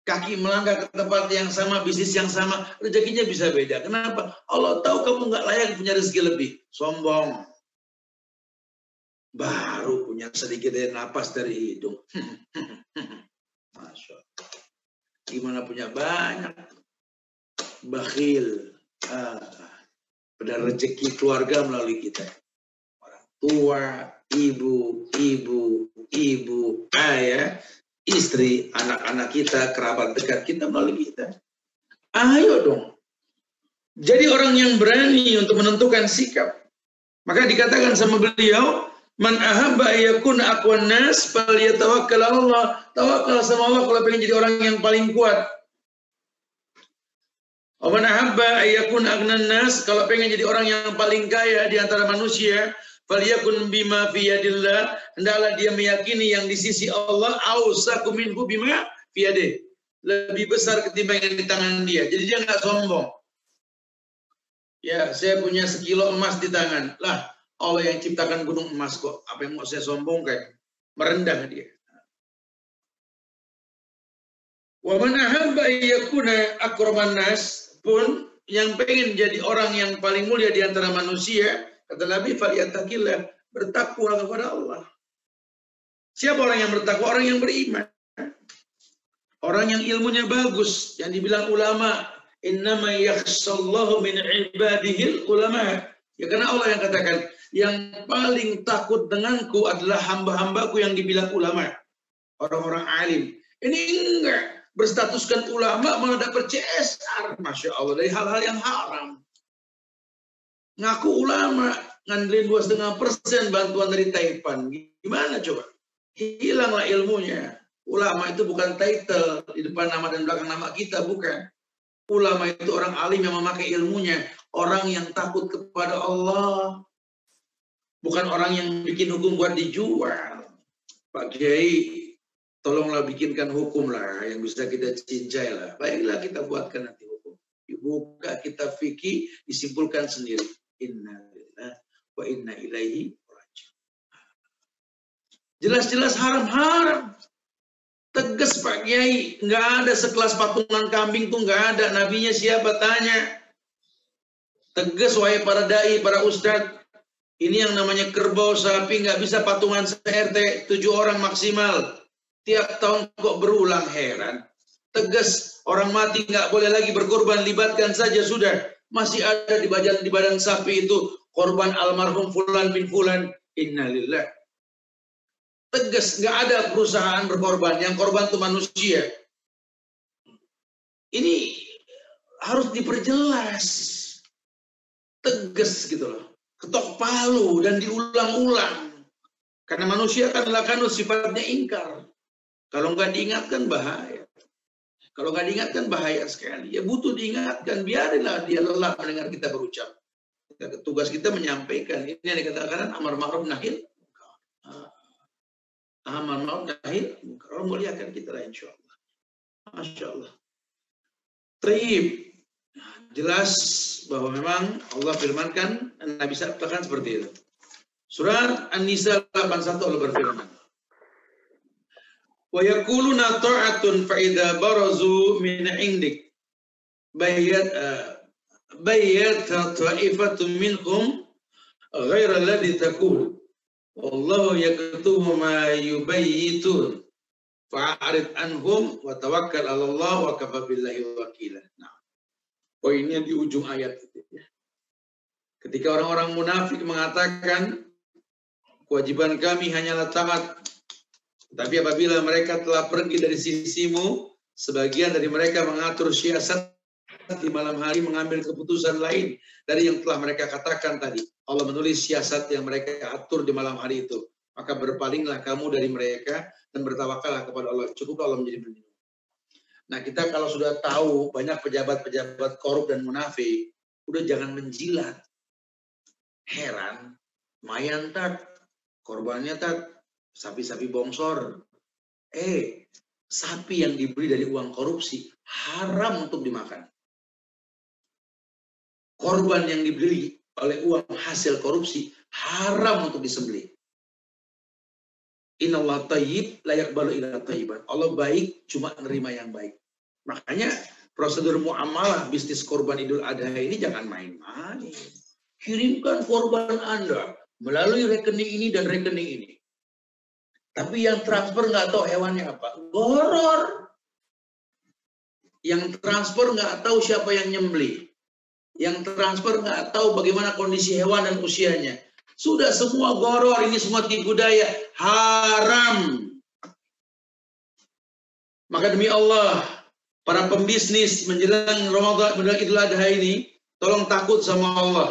Kaki melangkah ke tempat yang sama, bisnis yang sama, rezekinya bisa beda. Kenapa? Allah tahu kamu nggak layak punya rezeki lebih. Sombong. Baru punya sedikit napas dari hidung. Masya Allah. Gimana punya banyak? Bakhil. Pada rezeki keluarga melalui kita. Orang tua, ibu, ayah, istri, anak-anak kita, kerabat dekat kita melalui kita. Ayo dong. Jadi orang yang berani untuk menentukan sikap. Maka dikatakan sama beliau, man ahabba yakuna aqwan nas falyatawakkal 'ala Allah. Tawakal sama Allah kalau pengen jadi orang yang paling kuat. Wa man ahabba yakuna aghnan nas, kalau pengen jadi orang yang paling kaya di antara manusia, falyakun bima fi yadillah, hendaklah dia meyakini yang di sisi Allah, ausaku minhu bima fi yadih, lebih besar ketimbang yang di tangan dia. Jadi dia nggak sombong. Ya, saya punya sekilo emas di tangan. Lah, Allah yang ciptakan gunung emas kok. Apa yang mau saya sombongkan? Merendah dia. Wa man ahabba yakuna akraman nas, pun yang pengen jadi orang yang paling mulia di antara manusia, kata Nabi, falyattaqillah, bertakwa kepada Allah. Siapa orang yang bertakwa? Orang yang beriman. Orang yang ilmunya bagus, yang dibilang ulama, innama yakhshallahu min ibadihil ulama. Ya karena Allah yang katakan, yang paling takut denganku adalah hamba-hambaku yang dibilang ulama. Orang-orang alim. Ini enggak. Berstatuskan ulama malah dapat CSR, Masya Allah, dari hal-hal yang haram. Ngaku ulama, ngandelin 2,5% bantuan dari Taipan. Gimana coba? Hilanglah ilmunya. Ulama itu bukan title, di depan nama dan belakang nama kita, bukan. Ulama itu orang alim yang memakai ilmunya. Orang yang takut kepada Allah. Bukan orang yang bikin hukum buat dijual. Pak Kiai, tolonglah bikinkan hukum lah yang bisa kita cincai lah. Baiklah kita buatkan nanti hukum. Dibuka kita fikih, disimpulkan sendiri. Inna lillahi wa inna ilaihi raji'un. Jelas-jelas haram-haram. Tegas Pak Kiai, nggak ada sekelas patungan kambing tuh nggak ada. Nabinya siapa tanya? Tegas wahai para dai, para ustadz. Ini yang namanya kerbau sapi nggak bisa patungan se-RT 7 orang maksimal. Tiap tahun kok berulang, heran. Tegas, orang mati nggak boleh lagi berkorban, libatkan saja sudah. Masih ada di badan sapi itu korban almarhum Fulan bin Fulan. Innalillah. Tegas, nggak ada perusahaan berkorban, yang korban itu manusia. Ini harus diperjelas. Tegas gitu loh. Ketok palu dan diulang-ulang. Karena manusia kan lakanut sifatnya ingkar. Kalau nggak diingatkan bahaya. Kalau nggak diingatkan bahaya sekali. Ya butuh diingatkan. Biarinlah dia lelah mendengar kita berucap. Tugas kita menyampaikan. Ini yang dikatakan amar ma'ruf nahi. Amar ma'ruf nahi. Kalau muliakan kita lah insya Allah. Masya Allah. Taib. Jelas bahwa memang Allah firmankan. Nabi sabtakan seperti itu. Surat An-Nisa 81 Allah berfirman. Wa yaquluna ta'atun fa idza barazu min 'indik bayyat ta'ifatun minhum ghayra alladhi taqul wallahu yaktubu ma yubayyitun Fa'arid anhum wa tawakkal 'ala Allah wa kafa billahi wakila. Nah, poinnya di ujung ayat itu ya. Ketika orang-orang munafik mengatakan kewajiban kami hanyalah taat, tapi apabila mereka telah pergi dari sisimu, sebagian dari mereka mengatur siasat di malam hari, mengambil keputusan lain dari yang telah mereka katakan tadi. Allah menulis siasat yang mereka atur di malam hari itu. Maka berpalinglah kamu dari mereka dan bertawakallah kepada Allah. Cukup Allah menjadi pelindung. Nah, kita kalau sudah tahu banyak pejabat-pejabat korup dan munafik, udah jangan menjilat. Heran, mayan tat, korbannya tat, sapi-sapi bongsor. Sapi yang dibeli dari uang korupsi haram untuk dimakan. Korban yang dibeli oleh uang hasil korupsi haram untuk disembelih. Innallaha thayyib la yaqbalu illa thayyiban. Allah baik, cuma nerima yang baik. Makanya prosedur muamalah bisnis korban Idul Adha ini jangan main-main. Kirimkan korban Anda melalui rekening ini dan rekening ini. Tapi yang transfer nggak tahu hewannya apa. Goror. Yang transfer nggak tahu siapa yang nyembelih. Yang transfer nggak tahu bagaimana kondisi hewan dan usianya. Sudah semua goror, ini semua tipu daya. Haram. Maka demi Allah, para pembisnis menjelang Ramadan, menjelang Idul Adha ini, tolong takut sama Allah.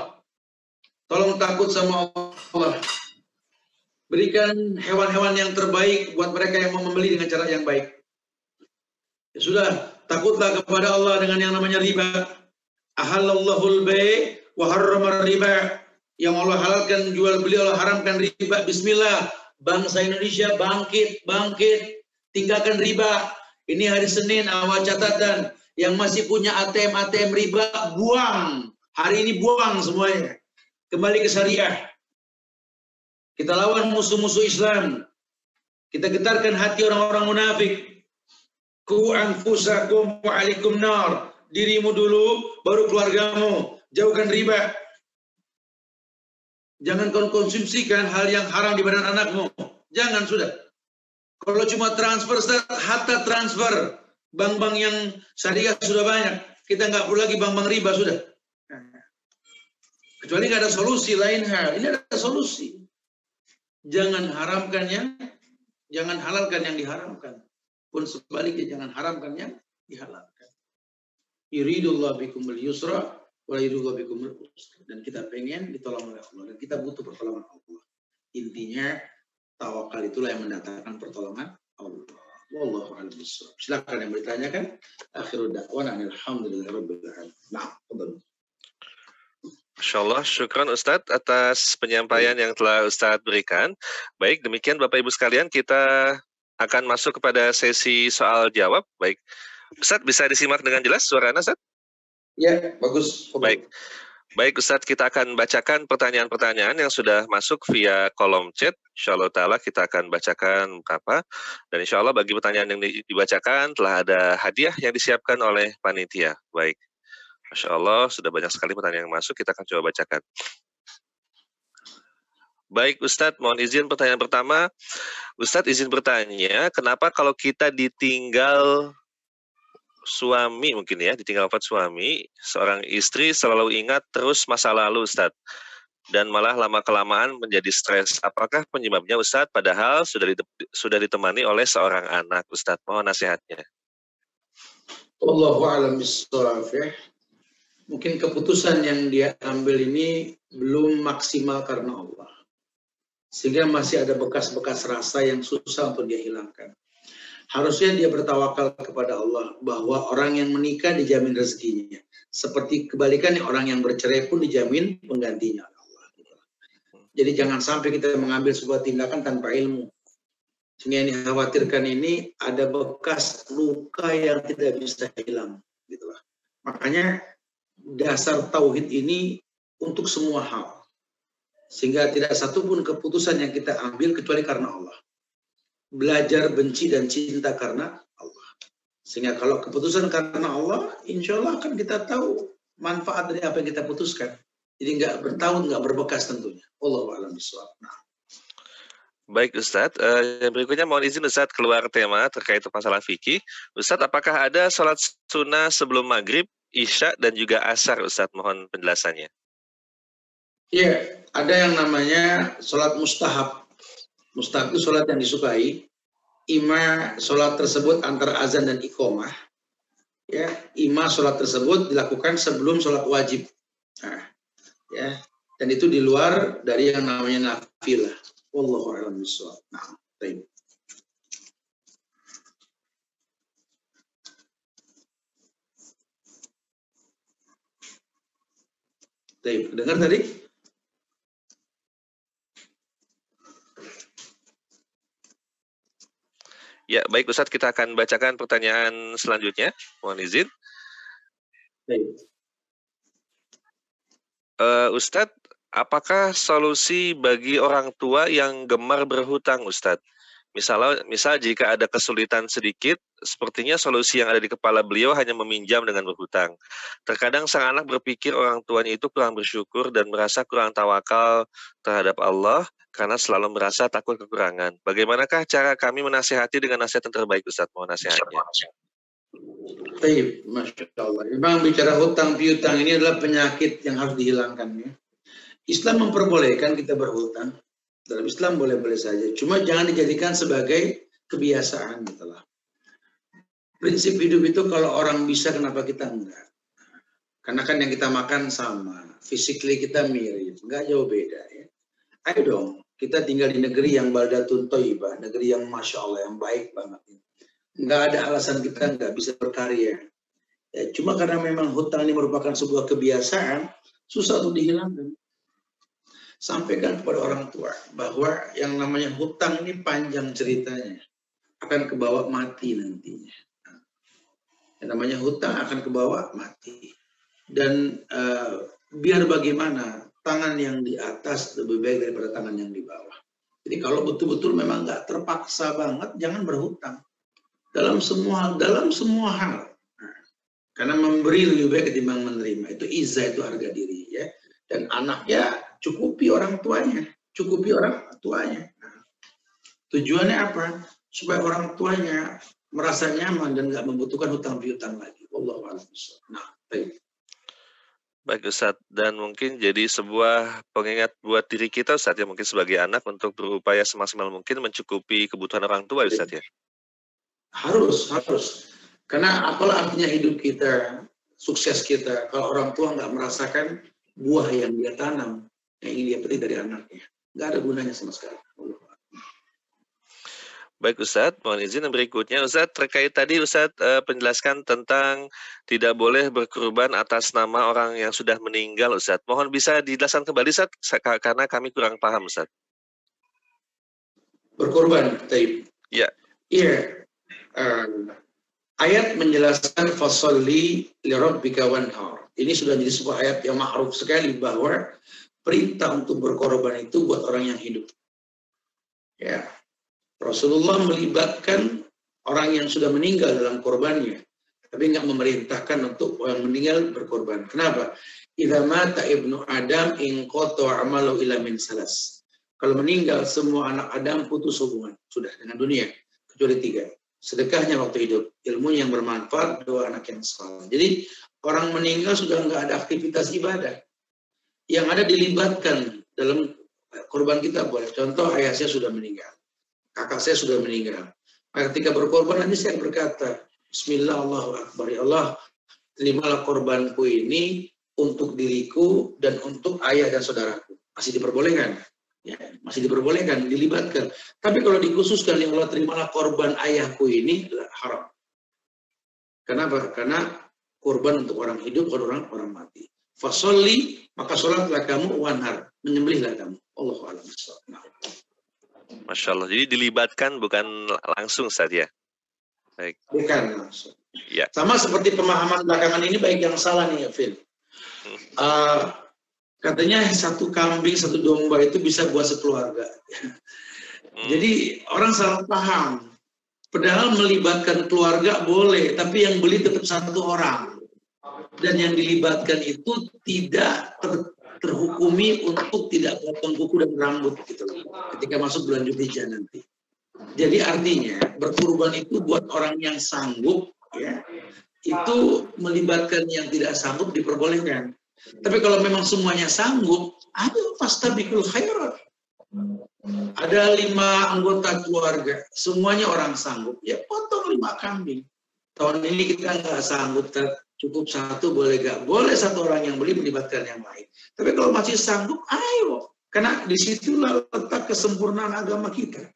Tolong takut sama Allah. Berikan hewan-hewan yang terbaik buat mereka yang mau membeli dengan cara yang baik. Ya sudah, takutlah kepada Allah dengan yang namanya riba. Ahallallahul bai' wa harramar riba. Yang Allah halalkan jual beli, Allah haramkan riba. Bismillah, bangsa Indonesia bangkit, bangkit, tinggalkan riba. Ini hari Senin, awal catatan. Yang masih punya ATM riba, buang. Hari ini buang semuanya. Kembali ke syariah. Kita lawan musuh-musuh Islam. Kita getarkan hati orang-orang munafik. Ku anfusakum wa alaikum nar. Dirimu dulu, baru keluargamu. Jauhkan riba. Jangan kau konsumsikan hal yang haram di badan anakmu. Jangan sudah. Kalau cuma transfer, hatta transfer. Bank-bank yang syariah sudah banyak. Kita nggak perlu lagi bank-bank riba sudah. Kecuali nggak ada solusi lain hal. Ini ada solusi. Jangan haramkannya, jangan halalkan yang diharamkan. Pun sebaliknya jangan haramkan yang dihalalkan. Yuridullahu bikumul yusra wa yuridullahu bikumul usra. Dan kita pengen ditolong oleh Allah dan kita butuh pertolongan Allah. Intinya tawakal itulah yang mendatangkan pertolongan Allah. Wallahu a'lam bishawab. Silakan yang bertanyakan. Akhirul da'wana alhamdulillahirabbil alamin. Nah, Insyaallah, syukran Ustadz atas penyampaian yang telah Ustadz berikan. Baik, demikian Bapak Ibu sekalian, kita akan masuk kepada sesi soal jawab. Baik, Ustadz bisa disimak dengan jelas suaranya, Ustadz? Ya, bagus. Baik. Baik Ustadz, kita akan bacakan pertanyaan-pertanyaan yang sudah masuk via kolom chat. Insyaallah ta'ala kita akan bacakan beberapa. Dan insyaallah bagi pertanyaan yang dibacakan telah ada hadiah yang disiapkan oleh panitia. Baik. Masya Allah, sudah banyak sekali pertanyaan yang masuk, kita akan coba bacakan. Baik Ustadz, mohon izin pertanyaan pertama. Ustadz izin bertanya, kenapa kalau kita ditinggal suami mungkin ya, ditinggal wafat suami, seorang istri selalu ingat terus masa lalu Ustadz, dan malah lama-kelamaan menjadi stres. Apakah penyebabnya Ustadz, padahal sudah ditemani oleh seorang anak Ustadz? Mohon nasihatnya. Wallahu a'lam bishawab. Mungkin keputusan yang dia ambil ini belum maksimal karena Allah. Sehingga masih ada bekas-bekas rasa yang susah untuk dia hilangkan. Harusnya dia bertawakal kepada Allah bahwa orang yang menikah dijamin rezekinya. Seperti kebalikannya, orang yang bercerai pun dijamin penggantinya oleh Allah. Jadi jangan sampai kita mengambil sebuah tindakan tanpa ilmu. Sehingga yang dikhawatirkan ini ada bekas luka yang tidak bisa hilang. Gitulah. Makanya dasar tauhid ini untuk semua hal. Sehingga tidak satupun keputusan yang kita ambil kecuali karena Allah. Belajar benci dan cinta karena Allah. Sehingga kalau keputusan karena Allah, insya Allah akan kita tahu manfaat dari apa yang kita putuskan. Jadi nggak bertahun, nggak berbekas tentunya. Wallahu a'lam bishawab. Baik Ustadz, yang berikutnya mohon izin Ustadz keluar tema terkait masalah fikih. Ustadz, apakah ada sholat sunnah sebelum maghrib, isya, dan juga asar Ustadz? Mohon penjelasannya. Iya, ada yang namanya sholat mustahab. Mustahab itu sholat yang disukai. Ima sholat tersebut antara azan dan iqomah. Ya, ima sholat tersebut dilakukan sebelum sholat wajib. Nah, ya, dan itu di luar dari yang namanya nafilah. Wallahu a'lam bishawab. Nah, baik. Baik, dengar tadi? Ya, baik Ustadz, kita akan bacakan pertanyaan selanjutnya. Mohon izin. Baik. Ustadz, apakah solusi bagi orang tua yang gemar berhutang, Ustadz? Misal jika ada kesulitan sedikit, sepertinya solusi yang ada di kepala beliau hanya meminjam dengan berhutang. Terkadang sang anak berpikir orang tuanya itu kurang bersyukur dan merasa kurang tawakal terhadap Allah karena selalu merasa takut kekurangan. Bagaimanakah cara kami menasihati dengan nasihat yang terbaik, Ustadz? Mohon nasihatnya. Baik, Masya Allah. Memang bicara hutang piutang ini adalah penyakit yang harus dihilangkan. Ya. Islam memperbolehkan kita berhutang. Dalam Islam boleh-boleh saja. Cuma jangan dijadikan sebagai kebiasaan. Gitu lah. Prinsip hidup itu kalau orang bisa, kenapa kita enggak? Karena kan yang kita makan sama. Physically kita mirip. Enggak jauh beda. Ya. Ayo dong. Kita tinggal di negeri yang baldatun thayyibah. Negeri yang Masya Allah, yang baik banget. Nggak ada alasan kita nggak bisa berkarya. Ya, cuma karena memang hutang ini merupakan sebuah kebiasaan, susah untuk dihilangkan. Sampaikan kepada orang tua bahwa yang namanya hutang ini panjang ceritanya, akan kebawa mati nantinya. Yang namanya hutang akan kebawa mati. Dan biar bagaimana, tangan yang di atas lebih baik daripada tangan yang di bawah. Jadi kalau betul-betul memang nggak terpaksa banget, jangan berhutang. Dalam semua hal. Karena memberi lebih baik ketimbang menerima. Itu izah, itu harga diri. Ya. Dan anaknya cukupi orang tuanya. Nah, tujuannya apa? Supaya orang tuanya merasa nyaman dan nggak membutuhkan hutang piutang lagi. Wallahu a'lam. Nah, baik. Baik Ustadz, dan mungkin jadi sebuah pengingat buat diri kita Ustadz ya, mungkin sebagai anak untuk berupaya semaksimal mungkin mencukupi kebutuhan orang tua Ustadz ya. Harus. Karena apalah artinya hidup kita, sukses kita, kalau orang tua nggak merasakan buah yang dia tanam, yang ingin dia petik dari anaknya. Nggak ada gunanya sama sekali. Baik Ustadz, mohon izin yang berikutnya Ustadz, terkait tadi Ustadz penjelaskan tentang tidak boleh berkorban atas nama orang yang sudah meninggal Ustadz. Mohon bisa dijelaskan kembali Ustadz, karena kami kurang paham Ustadz. Berkorban, Taib. Ya. Iya. Ayat menjelaskan fasolli li rabbika wanhar. Ini sudah jadi sebuah ayat yang ma'ruf sekali bahwa perintah untuk berkorban itu buat orang yang hidup. Ya. Rasulullah melibatkan orang yang sudah meninggal dalam korbannya, tapi nggak memerintahkan untuk orang meninggal berkorban. Kenapa? Idza mata ibnu Adam in qata amalu ila min salas. Kalau meninggal semua anak Adam putus hubungan sudah dengan dunia kecuali 3. Sedekahnya waktu hidup, ilmu yang bermanfaat, doa anak yang saleh. Jadi orang meninggal sudah nggak ada aktivitas ibadah. Yang ada dilibatkan dalam korban kita boleh. Contoh ayah saya sudah meninggal, kakak saya sudah meninggal. Maka ketika berkorban nanti saya berkata, Bismillah Allahu Akbar, ya Allah, terimalah korbanku ini untuk diriku dan untuk ayah dan saudaraku. Masih diperbolehkan. Ya, masih diperbolehkan, dilibatkan. Tapi kalau dikhususkan, ya Allah terimalah korban ayahku ini, haram. Kenapa? Karena korban untuk orang hidup, bukan orang mati. Fasolli, maka sholatlah kamu, wanhar, menyembelihlah kamu. Allahu a'lam. Masya Allah, jadi dilibatkan bukan langsung saja. Baik. Bukan langsung. Ya. Sama seperti pemahaman belakangan ini, baik yang salah nih ya, Phil. Katanya satu kambing, satu domba itu bisa buat sekeluarga. Jadi orang salah paham. Padahal melibatkan keluarga boleh, tapi yang beli tetap satu orang. Dan yang dilibatkan itu tidak terhukumi untuk tidak potong kuku dan rambut gitu. ketika masuk bulan Dzulhijjah nanti. Jadi artinya berkurban itu buat orang yang sanggup, ya, itu melibatkan yang tidak sanggup diperbolehkan. Tapi kalau memang semuanya sanggup, ayo fastabiqul khairat. Ada 5 anggota keluarga, semuanya orang sanggup, ya potong 5 kambing. Tahun ini kita nggak sanggup, cukup 1 boleh nggak? Boleh 1 orang yang beli melibatkan yang lain. Tapi kalau masih sanggup, ayo. Karena disitulah letak kesempurnaan agama kita.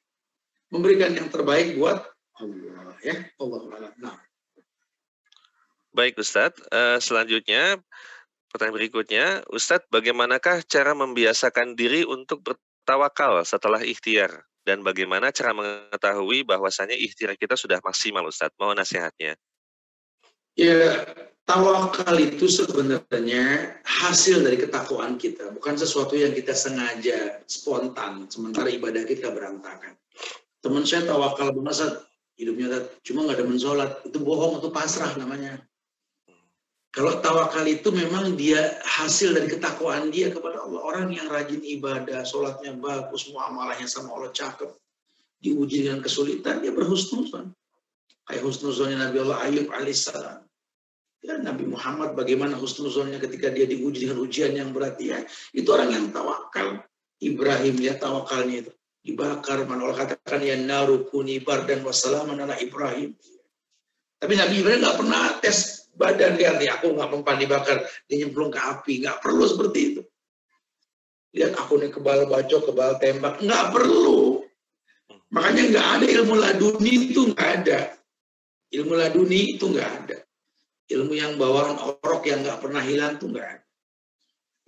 Memberikan yang terbaik buat Allah, ya. Allah. Nah. Baik Ustadz, selanjutnya pertanyaan berikutnya, Ustadz, bagaimanakah cara membiasakan diri untuk bertawakal setelah ikhtiar? Dan bagaimana cara mengetahui bahwasannya ikhtiar kita sudah maksimal, Ustadz? Mohon nasihatnya. Ya, tawakal itu sebenarnya hasil dari ketakwaan kita, bukan sesuatu yang kita sengaja, spontan, sementara ibadah kita berantakan. Teman saya tawakal banget, hidupnya cuma nggak demen sholat, itu bohong, itu pasrah namanya. Kalau tawakal itu memang dia hasil dari ketakwaan dia kepada Allah. Orang yang rajin ibadah, sholatnya bagus, muamalahnya sama Allah cakep, diuji dengan kesulitan, dia berhusnuzon. Kayak husnuzonnya Nabi Allah Ayub alaihissalam. Ya, Nabi Muhammad bagaimana husnuzonnya ketika dia diuji dengan ujian yang berat, ya. Itu orang yang tawakal. Ibrahim, ya, tawakalnya itu dibakar, mana Allah katakan ya naru kuni bardan wassalaman ala Ibrahim. Tapi Nabi Ibrahim nggak pernah tes badan dia, aku nggak mempan dibakar, dia nyemplung ke api, nggak perlu seperti itu. Lihat aku nih kebal bacok, kebal tembak, nggak perlu. Makanya nggak ada ilmu laduni itu, nggak ada. Ilmu laduni itu nggak ada. Ilmu yang bawaan orok yang nggak pernah hilang itu nggak ada.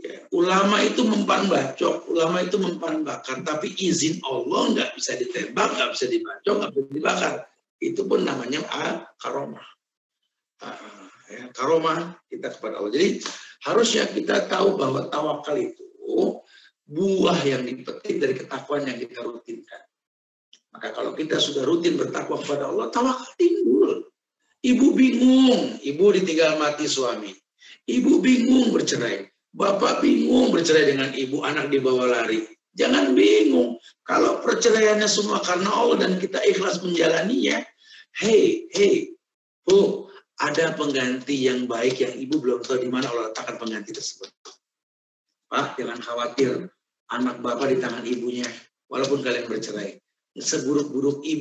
Ya, ulama itu mempan bacok, ulama itu mempan bakar, tapi izin Allah nggak bisa ditembak, nggak bisa dibacok, nggak bisa dibakar. Itu pun namanya karomah. Ya, karomah kita kepada Allah. Jadi harusnya kita tahu bahwa tawakal itu buah yang dipetik dari ketakwaan yang kita rutinkan. Maka kalau kita sudah rutin bertakwa kepada Allah, tawakal timbul. Ibu bingung, ibu ditinggal mati suami. Ibu bingung bercerai. Bapak bingung bercerai dengan ibu, anak dibawa lari. Jangan bingung. Kalau perceraiannya semua karena Allah dan kita ikhlas menjalaninya, hey, ada pengganti yang baik yang ibu belum tahu di mana Allah letakkan pengganti tersebut. Pak, jangan khawatir. Anak bapak di tangan ibunya, walaupun kalian bercerai. Seburuk-buruk ibu